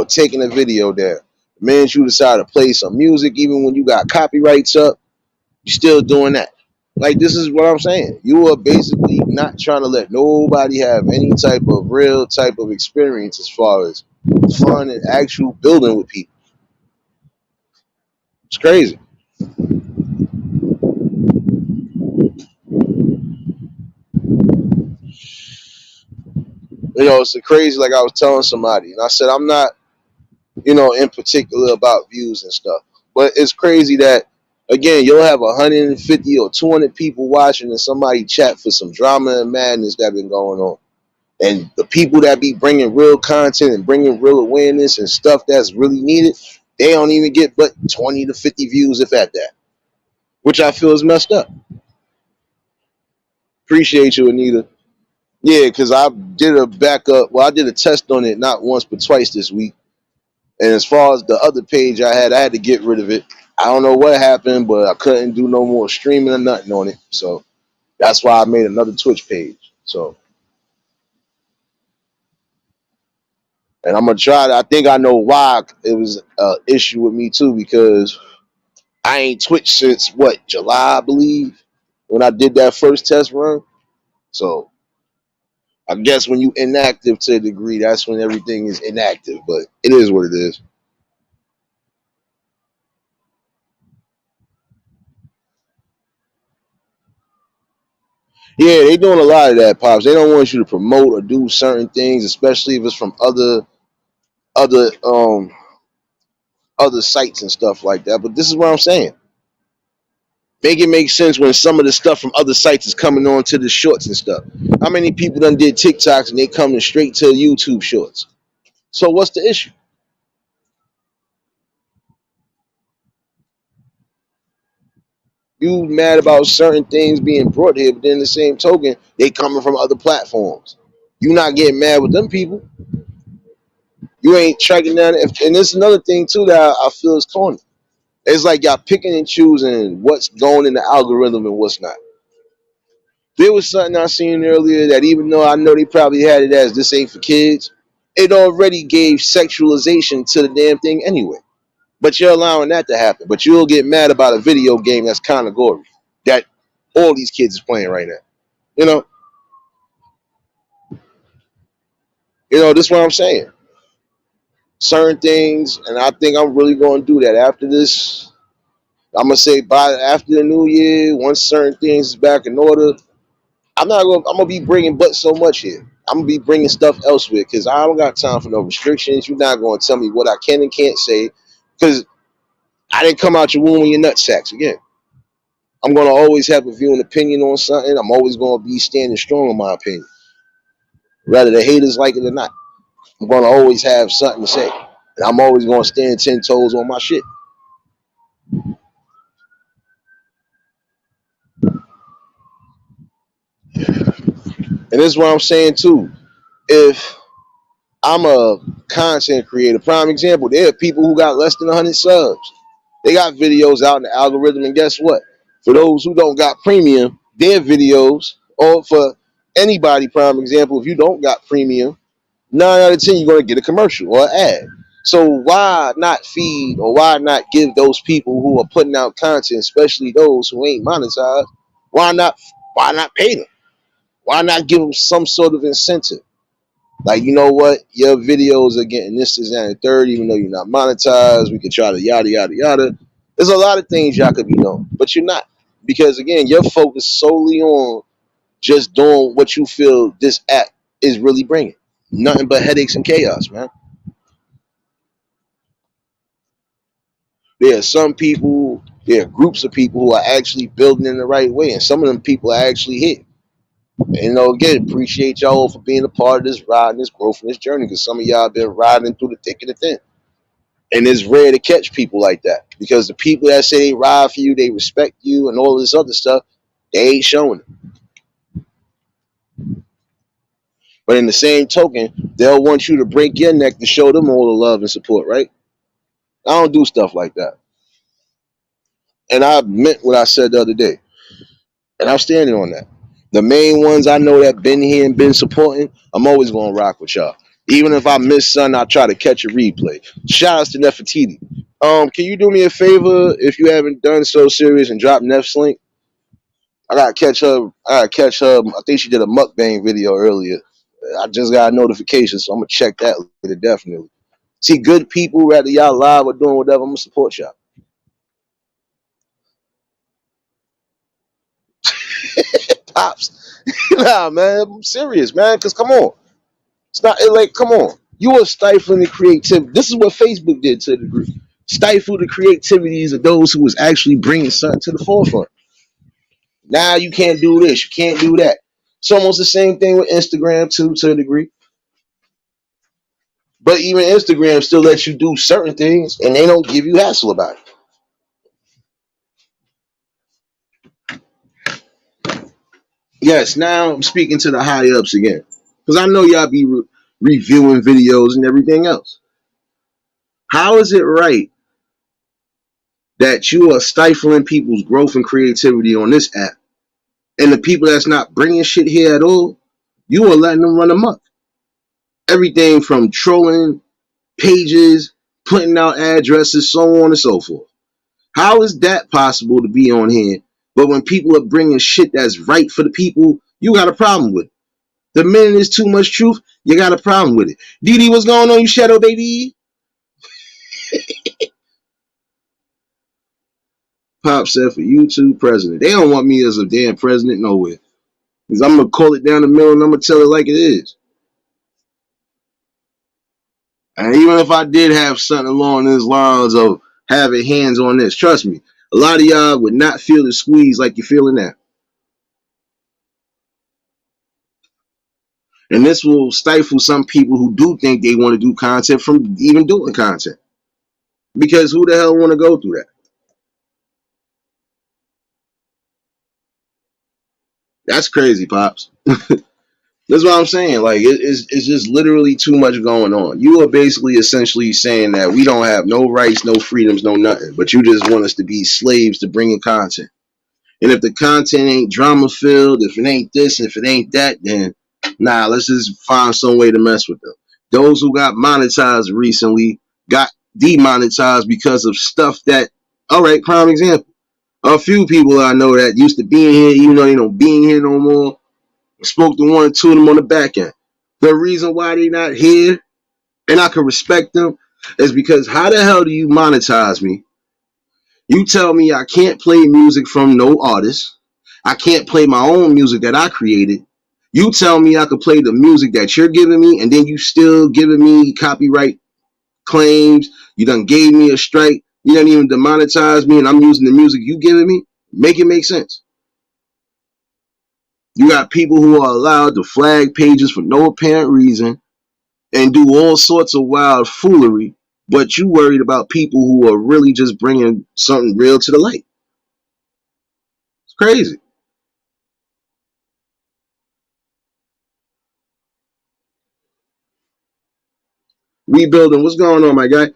A: taking a video there. Man, you decide to play some music even when you got copyrights up, you're still doing that. Like this is what I'm saying. You are basically not trying to let nobody have any type of real type of experience as far as fun and actual building with people. It's crazy. You know, it's crazy. Like I was telling somebody, and I said I'm not, in particular about views and stuff, but it's crazy that again you'll have 150 or 200 people watching, and somebody chat for some drama and madness that been going on, and the people that be bringing real content and bringing real awareness and stuff that's really needed, they don't even get but 20 to 50 views, if at that, which I feel is messed up. Appreciate you, Anita. Yeah, because I did a backup. Well, I did a test on it not once but twice this week. And as far as the other page I had to get rid of it. I don't know what happened, but I couldn't do no more streaming or nothing on it. So that's why I made another Twitch page. So, and I'm gonna try to. I think I know why it was an issue with me too, because I ain't Twitch since what, July, I believe, when I did that first test run. So I guess when you inactive to a degree, that's when everything is inactive. But it is what it is. Yeah, they doing a lot of that, pops. They don't want you to promote or do certain things, especially if it's from other other sites and stuff like that. But this is what I'm saying. Make it make sense when some of the stuff from other sites is coming on to the shorts and stuff. How many people done did TikToks and they coming straight to YouTube shorts? So what's the issue? You mad about certain things being brought here, but then the same token, they coming from other platforms. You not getting mad with them people. You ain't tracking down. And there's another thing too that I feel is corny. It's like y'all picking and choosing what's going in the algorithm and what's not. There was something I seen earlier that even though I know they probably had it as this ain't for kids, it already gave sexualization to the damn thing anyway. But you're allowing that to happen. But you'll get mad about a video game that's kind of gory that all these kids is playing right now. You know, this is what I'm saying. Certain things, and I think I'm really going to do that after this. I'm gonna say by after the new year, once certain things is back in order, I'm gonna be bringing but so much here. I'm gonna be bringing stuff elsewhere because I don't got time for no restrictions. You're not gonna tell me what I can and can't say because I didn't come out your womb in your nut sacks again. I'm gonna always have a view and opinion on something. I'm always gonna be standing strong on my opinion, whether the haters like it or not. I'm gonna always have something to say, and I'm always gonna stand 10 toes on my shit. And this is what I'm saying too. If I'm a content creator, prime example, there are people who got less than 100 subs. They got videos out in the algorithm, and guess what? For those who don't got premium, their videos, or for anybody, prime example, if you don't got premium, 9 out of 10 you're gonna get a commercial or an ad. So why not feed or why not give those people who are putting out content, especially those who ain't monetized, why not pay them? Why not give them some sort of incentive? Like, you know what? Your videos are getting this, and the third, even though you're not monetized. We could try to yada, yada, yada. There's a lot of things y'all could be doing, but you're not. Because, again, you're focused solely on just doing what you feel this app is really bringing. Nothing but headaches and chaos, man. There are some people, there are groups of people who are actually building in the right way, and some of them people are actually hit. And, again, appreciate y'all for being a part of this ride and this growth and this journey because some of y'all been riding through the thick and the thin. And it's rare to catch people like that because the people that say they ride for you, they respect you, and all this other stuff, they ain't showing it. But in the same token, they'll want you to break your neck to show them all the love and support, right? I don't do stuff like that. And I meant what I said the other day. And I'm standing on that. The main ones I know that been here and been supporting, I'm always going to rock with y'all. Even if I miss something, I'll try to catch a replay. Shout outs to Nefertiti. Can you do me a favor if you haven't done so serious and drop Nef's link? I gotta catch her. I gotta catch her. I think she did a mukbang video earlier. I just got a notification, so I'm gonna check that later. Definitely. See, good people, whether y'all live or doing whatever, I'm gonna support y'all. Pops, nah, man, I'm serious, man. Cause come on, it's not like come on. You are stifling the creativity. This is what Facebook did to the degree. Stifle the creativities of those who was actually bringing something to the forefront. Now you can't do this, you can't do that. It's almost the same thing with Instagram too, to a degree. But even Instagram still lets you do certain things, and they don't give you hassle about it. Yes, now I'm speaking to the high ups again, because I know y'all be reviewing videos and everything else. How is it right that you are stifling people's growth and creativity on this app, and the people that's not bringing shit here at all, you are letting them run amok? Everything from trolling pages, putting out addresses, so on and so forth. How is that possible to be on here? But when people are bringing shit that's right for the people, you got a problem with it. The minute there's too much truth, you got a problem with it. Didi, what's going on, you shadow baby? Pop said for YouTube president. They don't want me as a damn president nowhere. Because I'm going to call it down the middle and I'm going to tell it like it is. And even if I did have something along these lines of having hands on this, trust me, a lot of y'all would not feel the squeeze like you're feeling now. And this will stifle some people who do think they want to do content from even doing content. Because who the hell want to go through that? That's crazy, pops. That's what I'm saying. Like it's just literally too much going on. You are basically essentially saying that we don't have no rights, no freedoms, no nothing, but you just want us to be slaves to bringing content. And if the content ain't drama filled, if it ain't this, if it ain't that, then nah, let's just find some way to mess with them. Those who got monetized recently got demonetized because of stuff that, all right, prime example. A few people I know that used to be in here, even though they don't be in here no more, spoke to one or two of them on the back end. The reason why they not here, and I can respect them, is because how the hell do you monetize me? You tell me I can't play music from no artist. I can't play my own music that I created. You tell me I could play the music that you're giving me, and then you still giving me copyright claims. You done gave me a strike. You done even demonetize me, and I'm using the music you giving me. Make it make sense. You got people who are allowed to flag pages for no apparent reason and do all sorts of wild foolery, but you worried about people who are really just bringing something real to the light. It's crazy. Rebuilding, what's going on, my guy?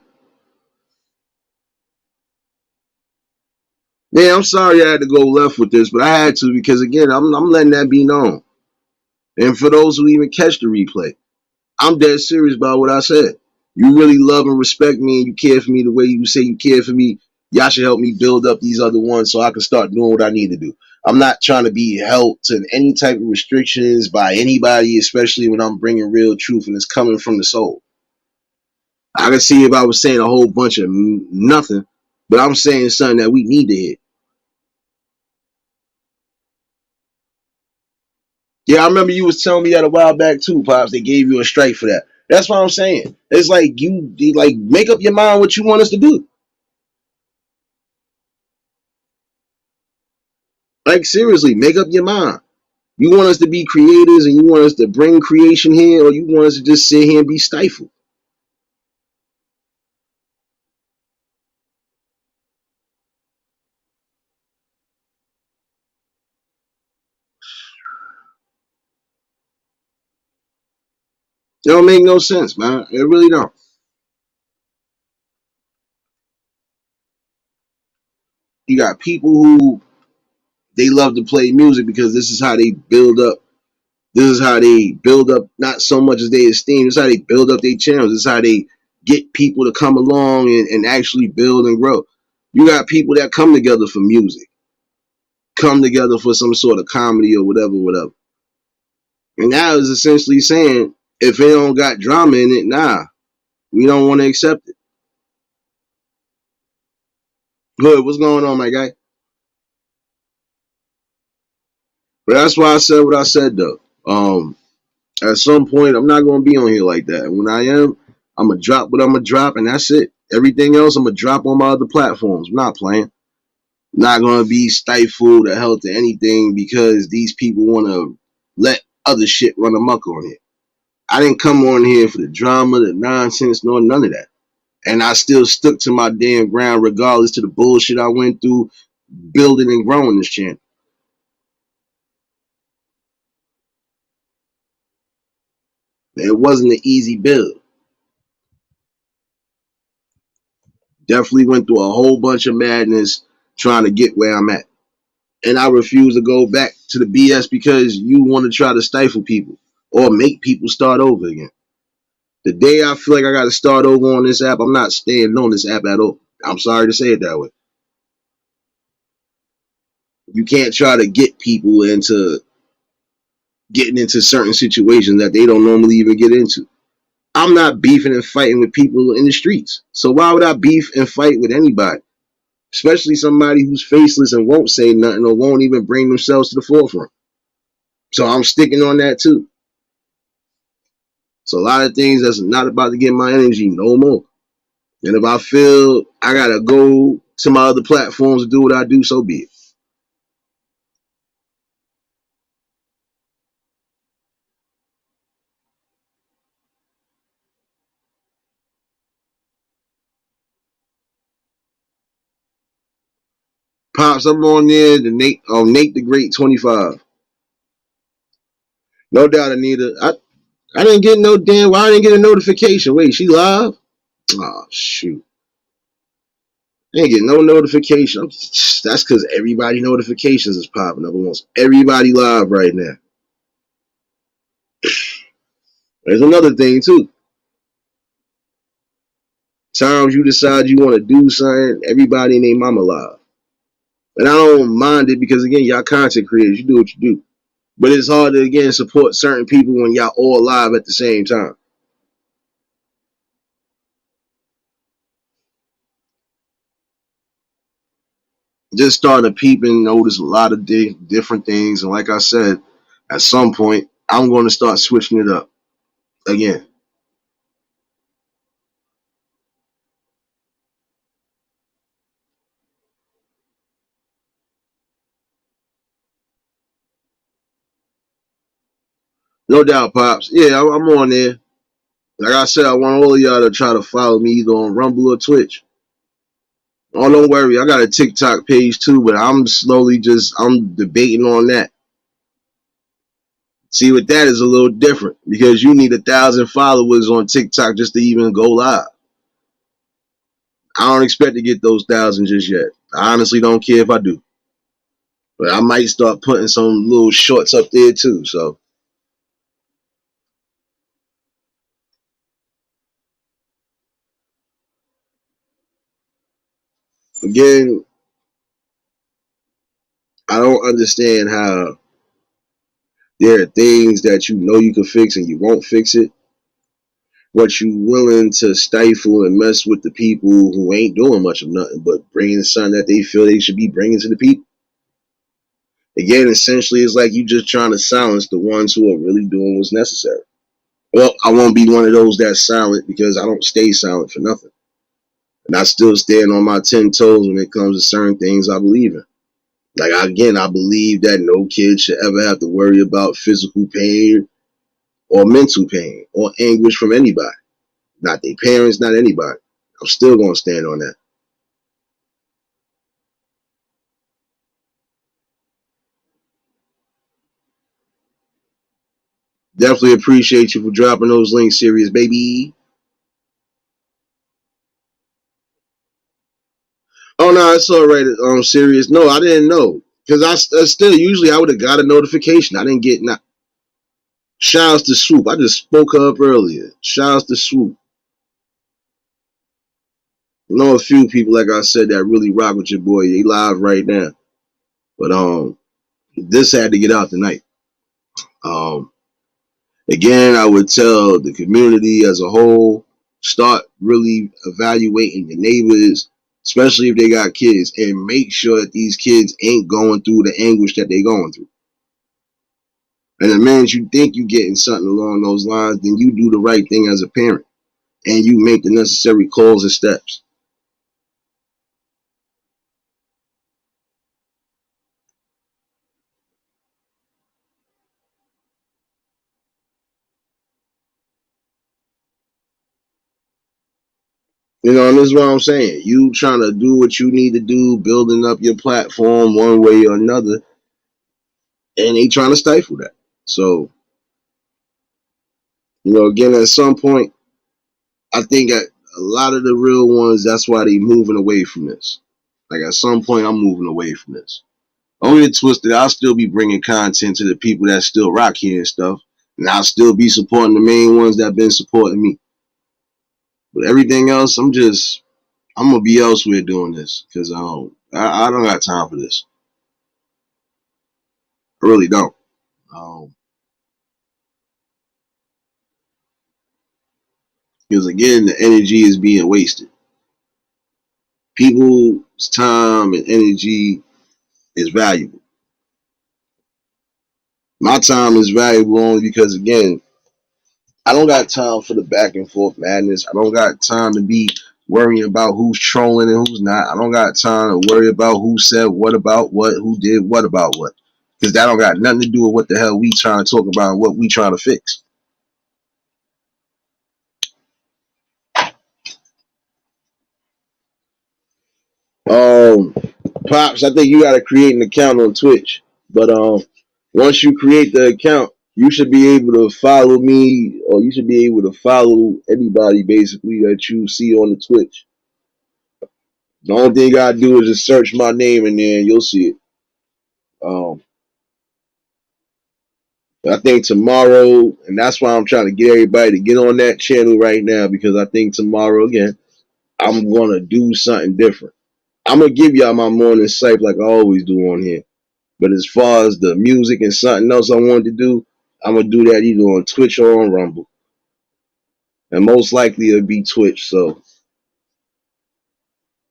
A: Man, I'm sorry I had to go left with this, but I had to because again, I'm letting that be known. And for those who even catch the replay, I'm dead serious about what I said. You really love and respect me, and you care for me the way you say you care for me. Y'all should help me build up these other ones so I can start doing what I need to do. I'm not trying to be held to any type of restrictions by anybody, especially when I'm bringing real truth and it's coming from the soul. I can see if I was saying a whole bunch of nothing, but I'm saying something that we need to hear. Yeah, I remember you was telling me that a while back too, pops. They gave you a strike for that. That's what I'm saying. It's like you like make up your mind what you want us to do. Like seriously, make up your mind. You want us to be creators and you want us to bring creation here, or you want us to just sit here and be stifled. It don't make no sense, man. It really don't. You got people who they love to play music because this is how they build up. This is how they build up not so much as they esteem. This is how they build up their channels. This is how they get people to come along and actually build and grow. You got people that come together for music, come together for some sort of comedy or whatever, whatever. And now is essentially saying if it don't got drama in it, nah, we don't want to accept it. Good, what's going on, my guy? But that's why I said what I said though. At some point, I'm not gonna be on here like that. When I am, I'm gonna drop what I'm gonna drop, and that's it. Everything else, I'm gonna drop on my other platforms. I'm not playing. I'm not gonna be stifled or held to anything because these people want to let other shit run amok on here. I didn't come on here for the drama, the nonsense, nor none of that. And I still stuck to my damn ground regardless to the bullshit I went through building and growing this channel. It wasn't an easy build. Definitely went through a whole bunch of madness trying to get where I'm at. And I refuse to go back to the BS because you want to try to stifle people or make people start over again. The day I feel like I got to start over on this app, I'm not staying on this app at all. I'm sorry to say it that way. You can't try to get people into getting into certain situations that they don't normally even get into. I'm not beefing and fighting with people in the streets. So why would I beef and fight with anybody? Especially somebody who's faceless and won't say nothing or won't even bring themselves to the forefront. So I'm sticking on that too. So a lot of things that's not about to get my energy no more. And if I feel I gotta go to my other platforms to do what I do, so be it. Pops, I'm on there, Nate the Great 25. No doubt, Anita. I didn't get no damn. Why I didn't get a notification? Wait, she live? Oh shoot. I didn't get no notification. That's because everybody notifications is popping up. Almost everybody live right now. There's another thing too. Times you decide you want to do something, everybody and their mama live. And I don't mind it because again, y'all content creators, you do what you do. But it's hard to again support certain people when y'all all live at the same time. Just starting to peep and notice a lot of different things. And like I said, at some point, I'm going to start switching it up again. No doubt, Pops. Yeah, I'm on there. Like I said, I want all of y'all to try to follow me either on Rumble or Twitch. Oh, don't worry. I got a TikTok page too, but I'm debating on that. See, with that is a little different because you need 1,000 followers on TikTok just to even go live. I don't expect to get those 1,000 just yet. I honestly don't care if I do. But I might start putting some little shorts up there too. So again, I don't understand how there are things that you know you can fix and you won't fix it, but you willing to stifle and mess with the people who ain't doing much of nothing but bringing something that they feel they should be bringing to the people. Again, essentially, it's like you just trying to silence the ones who are really doing what's necessary. Well, I won't be one of those that's silent because I don't stay silent for nothing. And I still stand on my 10 toes when it comes to certain things I believe in. Like, again, I believe that no kid should ever have to worry about physical pain or mental pain or anguish from anybody. Not their parents, not anybody. I'm still going to stand on that. Definitely appreciate you for dropping those links, serious baby. Oh no, it's all right. Serious. No, I didn't know because I still usually I would have got a notification. I didn't get not. Shouts to Swoop. I just spoke up earlier. Shouts to Swoop. I know a few people, like I said, that really rock with your boy. They live right now, but this had to get out tonight. Um, Again, I would tell the community as a whole, start really evaluating your neighbors, especially if they got kids, and make sure that these kids ain't going through the anguish that they going through. And the minute you think you getting something along those lines, then you do the right thing as a parent, and you make the necessary calls and steps. You know, and this is what I'm saying. You trying to do what you need to do, building up your platform one way or another, and they trying to stifle that. So, again, at some point, I think that a lot of the real ones, that's why they moving away from this. Like at some point, I'm moving away from this. Don't get twisted. I'll still be bringing content to the people that still rock here and stuff, and I'll still be supporting the main ones that been supporting me. But everything else, I'm gonna be elsewhere doing this because I don't got time for this. I really don't. Um, because again, the energy is being wasted. People's time and energy is valuable. My time is valuable only because again, I don't got time for the back and forth madness. I don't got time to be worrying about who's trolling and who's not. I don't got time to worry about who said what about what, who did what about what. Because that don't got nothing to do with what the hell we trying to talk about and what we trying to fix. Um, Pops, I think you got to create an account on Twitch. But once you create the account, you should be able to follow me, or you should be able to follow anybody basically that you see on the Twitch. The only thing you gotta do is just search my name in there and you'll see it. Um, I think tomorrow, and that's why I'm trying to get everybody to get on that channel right now, because I think tomorrow again, I'm gonna do something different. I'm gonna give y'all my morning sight like I always do on here. But as far as the music and something else I wanted to do, I'm gonna do that either on Twitch or on Rumble. And most likely it'll be Twitch. So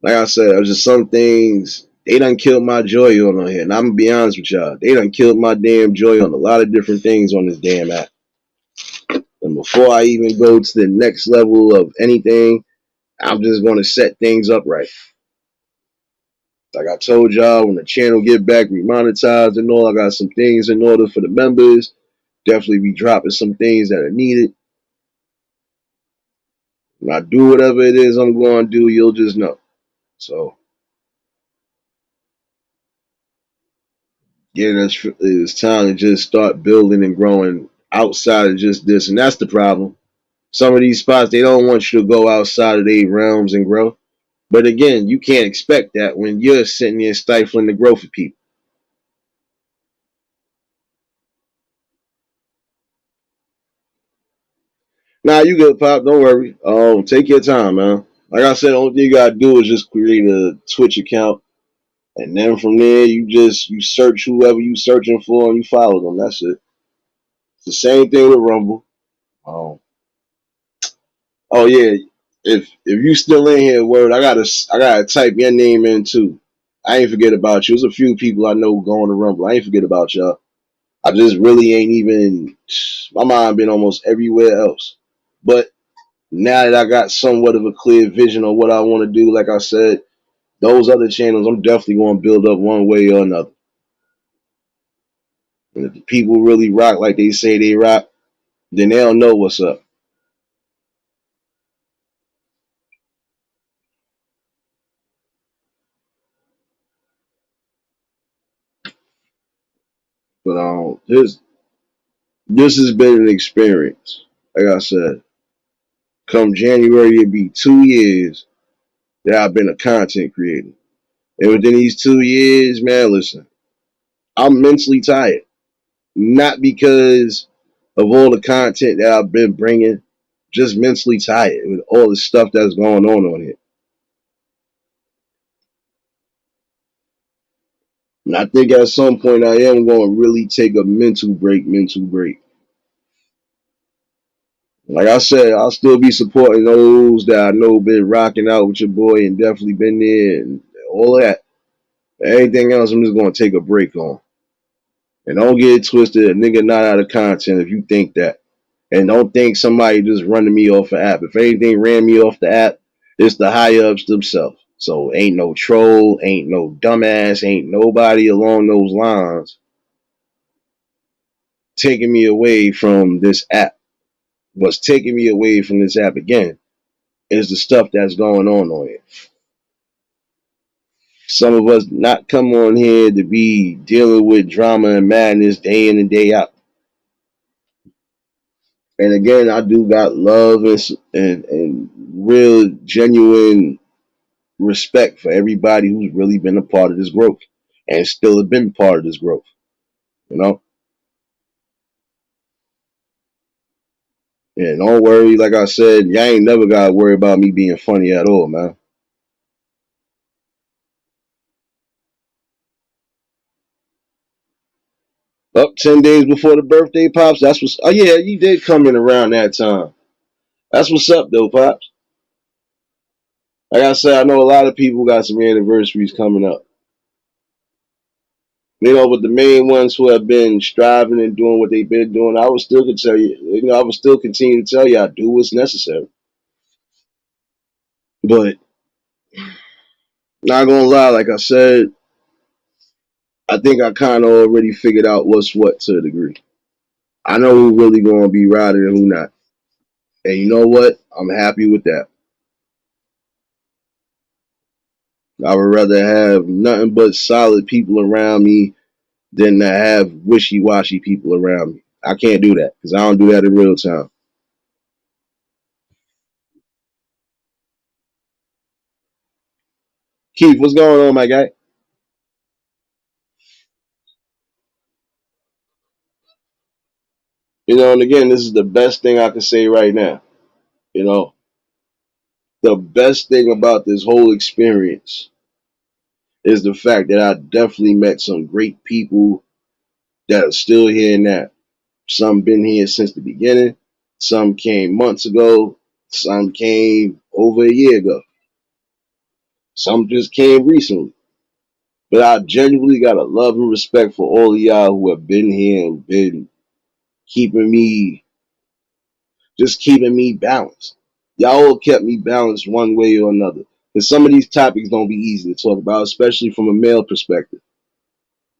A: like I said, there's just some things they done killed my joy on here. And I'm gonna be honest with y'all, they done killed my damn joy on a lot of different things on this damn app. And before I even go to the next level of anything, I'm just gonna set things up right. Like I told y'all, when the channel get back remonetized and all, I got some things in order for the members. Definitely be dropping some things that are needed. When I do whatever it is I'm going to do, you'll just know. So, yeah, it's time to just start building and growing outside of just this. And that's the problem. Some of these spots, they don't want you to go outside of their realms and grow. But again, you can't expect that when you're sitting there stifling the growth of people. Nah, you good, Pop. Don't worry. Take your time, man. Like I said, the only thing you gotta do is just create a Twitch account, and then from there you search whoever you searching for and you follow them. That's it. It's the same thing with Rumble. Um, oh yeah, if you still in here, word, I gotta type your name in too. I ain't forget about you. There's a few people I know going to Rumble. I ain't forget about y'all. I just really ain't even. My mind been almost everywhere else. But now that I got somewhat of a clear vision on what I want to do, like I said, those other channels, I'm definitely going to build up one way or another. And if the people really rock like they say they rock, then they'll know what's up. But this has been an experience. Like I said, come January, it'll be 2 years that I've been a content creator. And within these 2 years, man, listen, I'm mentally tired. Not because of all the content that I've been bringing, just mentally tired with all the stuff that's going on here. And I think at some point I am going to really take a mental break. Like I said, I'll still be supporting those that I know been rocking out with your boy and definitely been there and all of that. Anything else, I'm just going to take a break on. And don't get it twisted, a nigga not out of content if you think that. And don't think somebody just running me off the app. If anything ran me off the app, it's the high ups themselves. So ain't no troll, ain't no dumbass, ain't nobody along those lines taking me away from this app. What's taking me away from this app again is the stuff that's going on here. Some of us not come on here to be dealing with drama and madness day in and day out. And again, I do got love and real genuine respect for everybody who's really been a part of this growth and still have been part of this growth. You know? And don't worry, like I said, y'all ain't never gotta worry about me being funny at all, man. Up 10 days before the birthday, Pops. That's what's. Oh yeah, you did come in around that time. That's what's up, though, Pops. Like I said, I know a lot of people got some anniversaries coming up. You know, but the main ones who have been striving and doing what they've been doing, I would still could tell you. You know, I would still continue to tell you I do what's necessary. But not gonna lie, like I said, I think I kind of already figured out what's what to a degree. I know who really gonna be riding and who not. And you know what? I'm happy with that. I would rather have nothing but solid people around me than to have wishy-washy people around me. I can't do that because I don't do that in real time. Keith, what's going on, my guy? You know, and again, this is the best thing I can say right now. You know, the best thing about this whole experience is the fact that I definitely met some great people that are still here now. Some been here since the beginning. Some came months ago. Some came over a year ago. Some just came recently. But I genuinely got a love and respect for all of y'all who have been here and been keeping me, just keeping me balanced. Y'all all kept me balanced one way or another. Because some of these topics don't be easy to talk about, especially from a male perspective.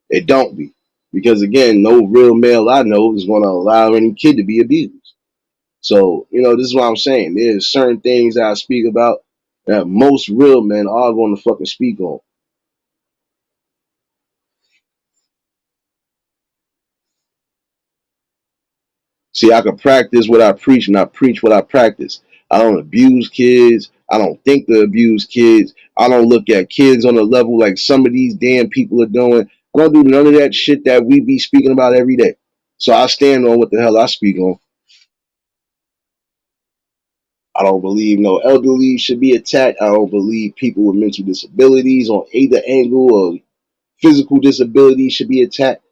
A: It don't be. Because again, no real male I know is going to allow any kid to be abused. So, you know, this is what I'm saying. There's certain things that I speak about that most real men are going to fucking speak on. See, I can practice what I preach and I preach what I practice. I don't abuse kids. I don't think to abuse kids. I don't look at kids on a level like some of these damn people are doing. I don't do none of that shit that we be speaking about every day. So I stand on what the hell I speak on. I don't believe no elderly should be attacked. I don't believe people with mental disabilities on either angle or physical disabilities should be attacked.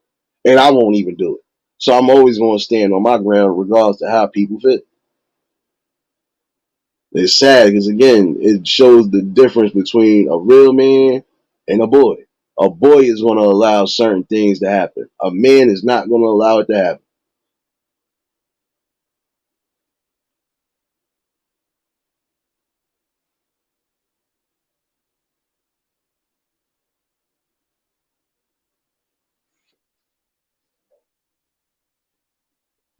A: And I won't even do it. So I'm always going to stand on my ground regardless to how people feel. It's sad because again, it shows the difference between a real man and a boy. A boy is going to allow certain things to happen. A man is not going to allow it to happen.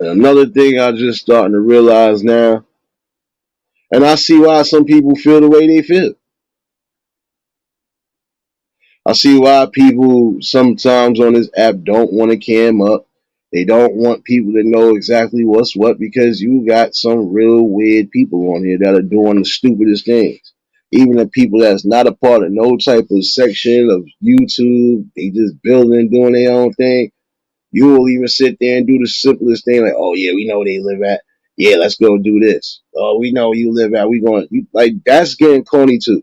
A: And another thing I just starting to realize now, and I see why some people feel the way they feel. I see why people sometimes on this app don't want to cam up. They don't want people to know exactly what's what because you got some real weird people on here that are doing the stupidest things. Even the people that's not a part of no type of section of YouTube, they just building, doing their own thing. You will even sit there and do the simplest thing like, oh yeah, we know where they live at. Yeah, let's go do this. Oh, we know where you live at. We going like that's getting corny too.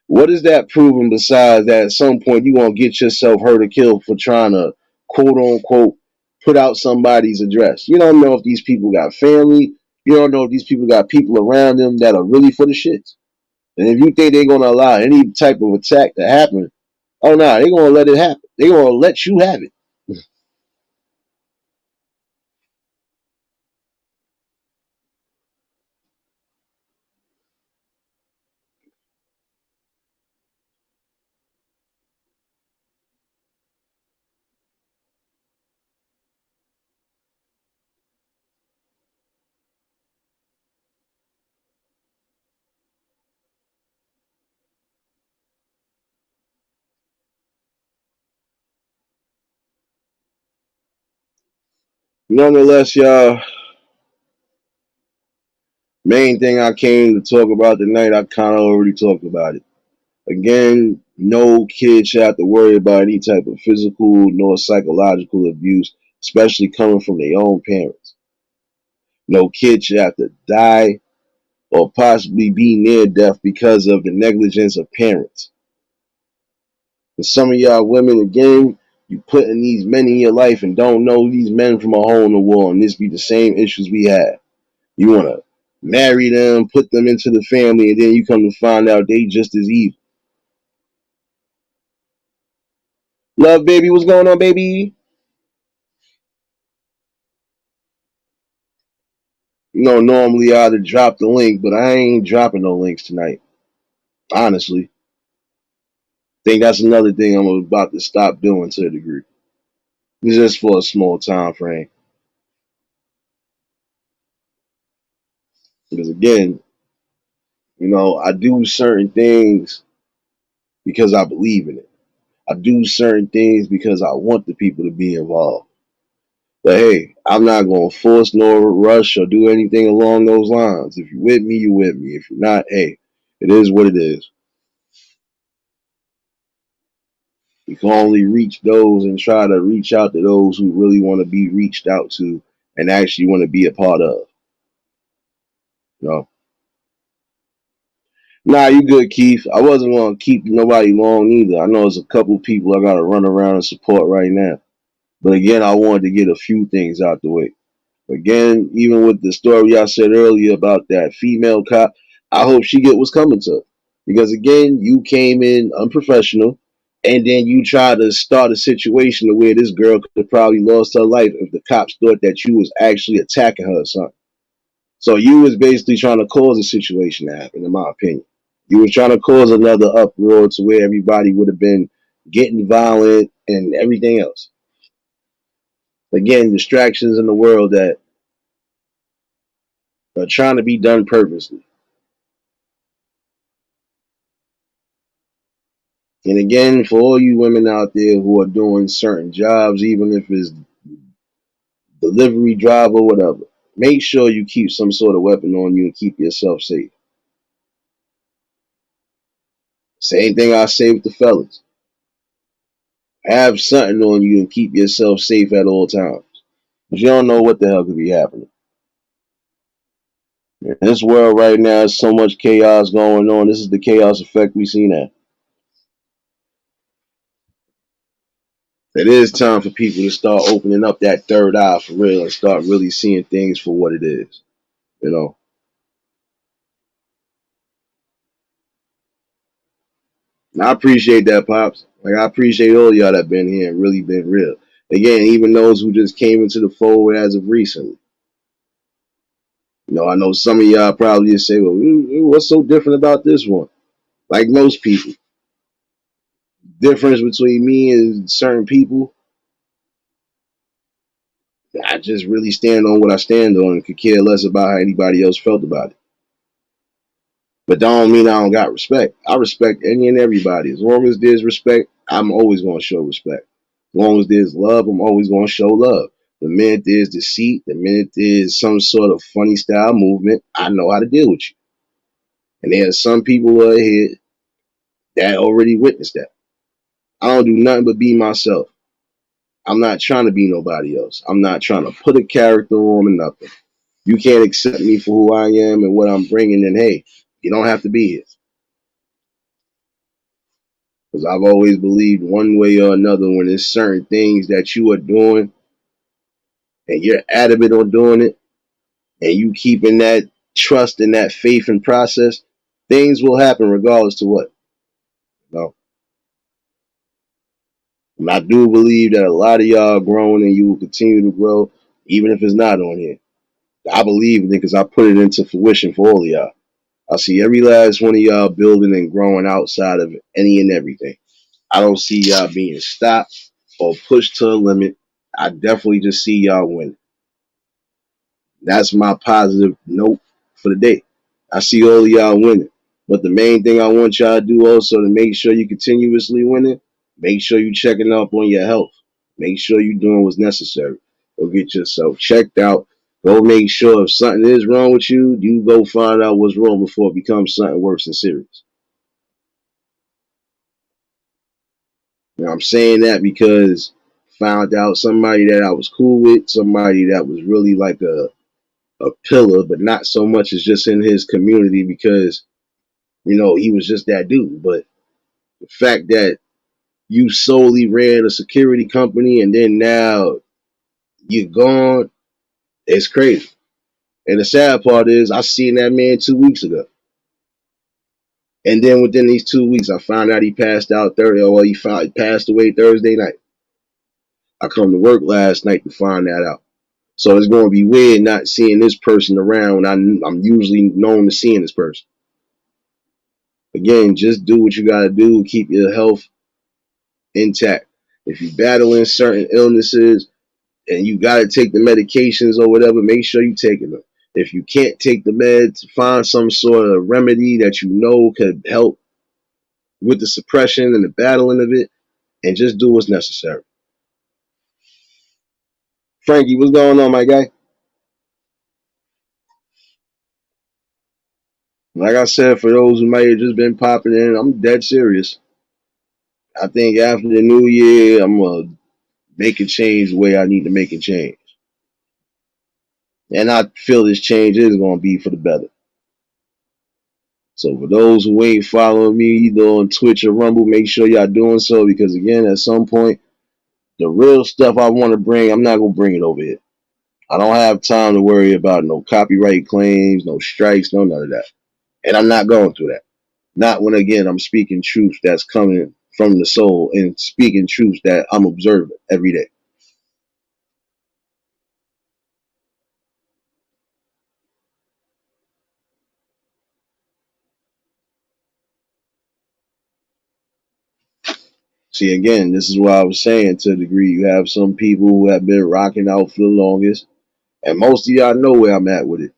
A: What is that proving besides that at some point you gonna get yourself hurt or killed for trying to quote unquote put out somebody's address? You don't know if these people got family. You don't know if these people got people around them that are really for the shits. And if you think they're gonna allow any type of attack to happen, oh no, they're gonna let it happen. They're gonna let you have it. Nonetheless, y'all, main thing I came to talk about tonight, I kind of already talked about it. Again, no kid should have to worry about any type of physical nor psychological abuse, especially coming from their own parents. No kid should have to die or possibly be near death because of the negligence of parents. And some of y'all women, again, you putting these men in your life and don't know these men from a hole in the wall, and this be the same issues we have. You want to marry them, put them into the family, and then you come to find out they just as evil. Love, baby, what's going on, baby? You know, normally I'd have dropped the link, but I ain't dropping no links tonight. Honestly, think that's another thing I'm about to stop doing to a degree. It's just for a small time frame. Because again, you know, I do certain things because I believe in it. I do certain things because I want the people to be involved. But hey, I'm not going to force nor rush or do anything along those lines. If you're with me, you're with me. If you're not, hey, it is what it is. You can only reach those and try to reach out to those who really want to be reached out to and actually want to be a part of. You know? Nah, you good, Keith. I wasn't going to keep nobody long either. I know there's a couple people I got to run around and support right now. But again, I wanted to get a few things out the way. Again, even with the story I said earlier about that female cop, I hope she get what's coming to her. Because again, you came in unprofessional, and then you try to start a situation where this girl could have probably lost her life if the cops thought that you was actually attacking her or something. So you was basically trying to cause a situation to happen, in my opinion. You was trying to cause another uproar to where everybody would have been getting violent and everything else. Again, distractions in the world that are trying to be done purposely. And again, for all you women out there who are doing certain jobs, even if it's delivery driver, whatever, make sure you keep some sort of weapon on you and keep yourself safe. Same thing I say with the fellas. Have something on you and keep yourself safe at all times. Because you don't know what the hell could be happening. In this world right now, there's so much chaos going on. This is the chaos effect we see now. It is time for people to start opening up that third eye for real and start really seeing things for what it is. You know. And I appreciate that, Pops. Like I appreciate all y'all that been here and really been real. Again, even those who just came into the fold as of recently. You know, I know some of y'all probably just say, well, what's so different about this one? Like most people. Difference between me and certain people, I just really stand on what I stand on and could care less about how anybody else felt about it. But that don't mean I don't got respect. I respect any and everybody. As long as there's respect, I'm always going to show respect. As long as there's love, I'm always going to show love. The minute there's deceit, the minute there's some sort of funny style movement, I know how to deal with you. And there are some people out here that already witnessed that. I don't do nothing but be myself. I'm not trying to be nobody else. I'm not trying to put a character on or nothing. You can't accept me for who I am and what I'm bringing, and hey, you don't have to be here. Because I've always believed one way or another when there's certain things that you are doing and you're adamant on doing it and you keeping that trust and that faith and process, things will happen regardless to what. You know? And I do believe that a lot of y'all are growing and you will continue to grow, even if it's not on here. I believe in it because I put it into fruition for all of y'all. I see every last one of y'all building and growing outside of any and everything. I don't see y'all being stopped or pushed to a limit. I definitely just see y'all winning. That's my positive note for the day. I see all of y'all winning. But the main thing I want y'all to do also to make sure you continuously winning, make sure you checking up on your health. Make sure you doing what's necessary. Go get yourself checked out. Go make sure if something is wrong with you, you go find out what's wrong before it becomes something worse and serious. Now I'm saying that because found out somebody that I was cool with, somebody that was really like a pillar, but not so much as just in his community because, you know, he was just that dude. But the fact that you solely ran a security company and then now you're gone, it's crazy. And the sad part is I seen that man 2 weeks ago. And then within these 2 weeks, I found out he passed out Thursday. Well, he passed away Thursday night. I come to work last night to find that out. So it's going to be weird not seeing this person around. I'm usually known to seeing this person. Again, just do what you got to do. Keep your health intact. If you're battling certain illnesses and you got to take the medications or whatever, make sure you're taking them. If you can't take the meds, find some sort of remedy that you know could help with the suppression and the battling of it, and just do what's necessary. Frankie, what's going on, my guy? Like I said, for those who might have just been popping in, I'm dead serious. I think after the new year, I'm gonna make a change the way I need to make a change, and I feel this change is gonna be for the better. So for those who ain't following me either on Twitch or Rumble, make sure y'all doing so because again, at some point, the real stuff I want to bring, I'm not gonna bring it over here. I don't have time to worry about no copyright claims, no strikes, no none of that, and I'm not going through that. Not when again I'm speaking truth that's coming from the soul and speaking truth that I'm observing every day. See, again, this is why I was saying to a degree, you have some people who have been rocking out for the longest, and most of y'all know where I'm at with it.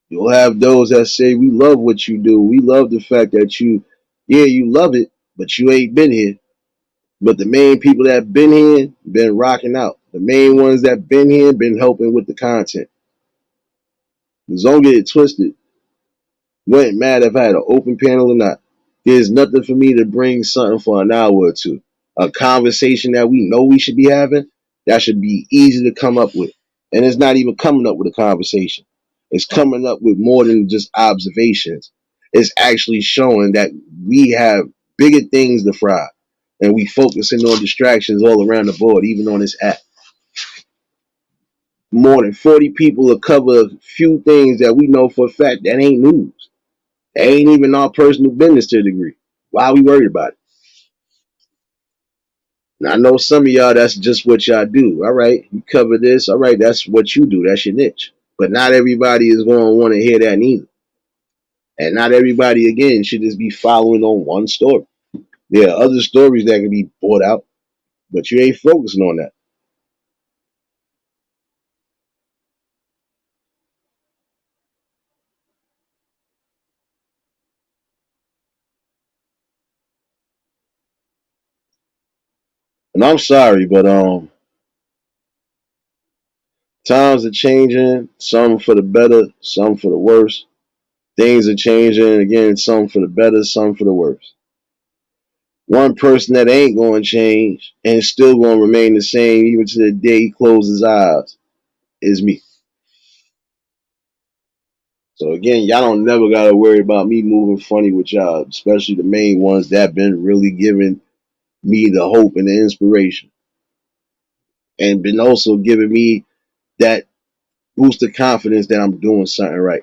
A: You'll have those that say, we love what you do. We love the fact that you love it, but you ain't been here. But the main people that been here, been rocking out. The main ones that been here, been helping with the content. Don't get it twisted. Wouldn't matter if I had an open panel or not. There's nothing for me to bring something for an hour or two. A conversation that we know we should be having, that should be easy to come up with. And it's not even coming up with a conversation. It's coming up with more than just observations. It's actually showing that we have bigger things to fry. And we focusing on distractions all around the board, even on this app. More than 40 people will cover a few things that we know for a fact that ain't news. It ain't even our personal business to a degree. Why are we worried about it? Now, I know some of y'all, that's just what y'all do. All right, you cover this. All right, that's what you do. That's your niche. But not everybody is going to want to hear that neither. And not everybody, again, should just be following on one story. There are other stories that can be brought out, but you ain't focusing on that. And I'm sorry, but times are changing. Some for the better, some for the worse. Things are changing again. Some for the better, some for the worse. One person that ain't going to change and still going to remain the same even to the day he closes his eyes is me. So again, y'all don't never got to worry about me moving funny with y'all, especially the main ones that been really giving me the hope and the inspiration and been also giving me that boost of confidence that I'm doing something right.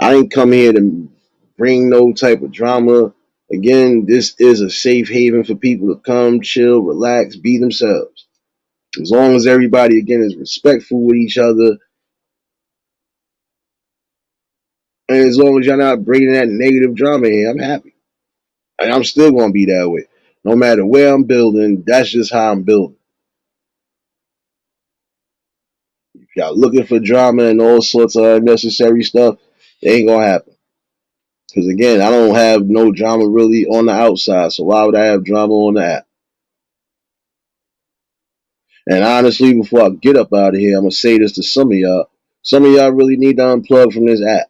A: I didn't come here to bring no type of drama. Again, this is a safe haven for people to come, chill, relax, be themselves. As long as everybody, again, is respectful with each other, and as long as y'all not bringing that negative drama in, I'm happy. And I'm still going to be that way. No matter where I'm building, that's just how I'm building. If y'all looking for drama and all sorts of unnecessary stuff, it ain't going to happen. Because again, I don't have no drama really on the outside, so why would I have drama on the app? And honestly, before I get up out of here, I'm going to say this to some of y'all. Some of y'all really need to unplug from this app.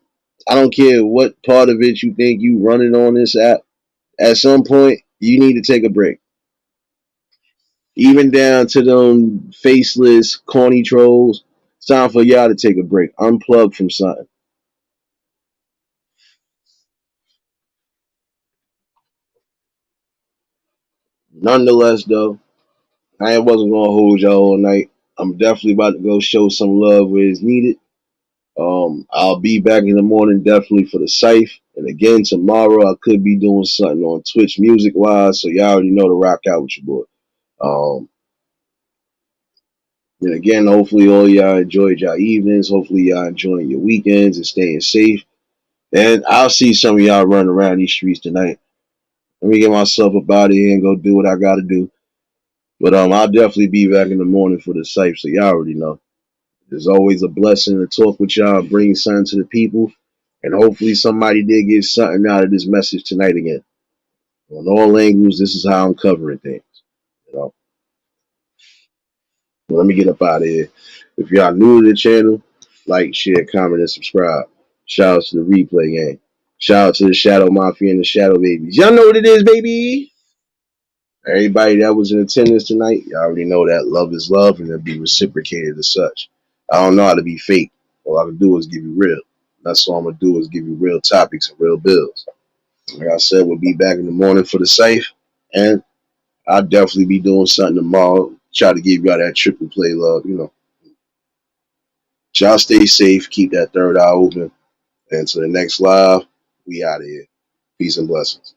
A: I don't care what part of it you think you running on this app. At some point, you need to take a break. Even down to them faceless, corny trolls. It's time for y'all to take a break. Unplug from something. Nonetheless, though, I wasn't going to hold y'all all night. I'm definitely about to go show some love where it's needed. I'll be back in the morning definitely for the Scythe. And again, tomorrow I could be doing something on Twitch music-wise, so y'all already know to rock out with your boy. And again, hopefully all y'all enjoyed y'all evenings. Hopefully y'all enjoying your weekends and staying safe. And I'll see some of y'all running around these streets tonight. Let me get myself up out of here and go do what I got to do. But I'll definitely be back in the morning for the site, so y'all already know. It's always a blessing to talk with y'all, bring something to the people, and hopefully somebody did get something out of this message tonight again. On all angles, this is how I'm covering things. You know. Well, let me get up out of here. If y'all new to the channel, like, share, comment, and subscribe. Shout out to the replay gang. Shout out to the Shadow Mafia and the Shadow Babies. Y'all know what it is, baby. Everybody that was in attendance tonight, y'all already know that love is love and it'll be reciprocated as such. I don't know how to be fake. All I can do is give you real. That's all I'm going to do is give you real topics and real bills. Like I said, we'll be back in the morning for the safe. And I'll definitely be doing something tomorrow. Try to give y'all that triple play love, you know. Y'all stay safe. Keep that third eye open. And to the next live, we out of here. Peace and blessings.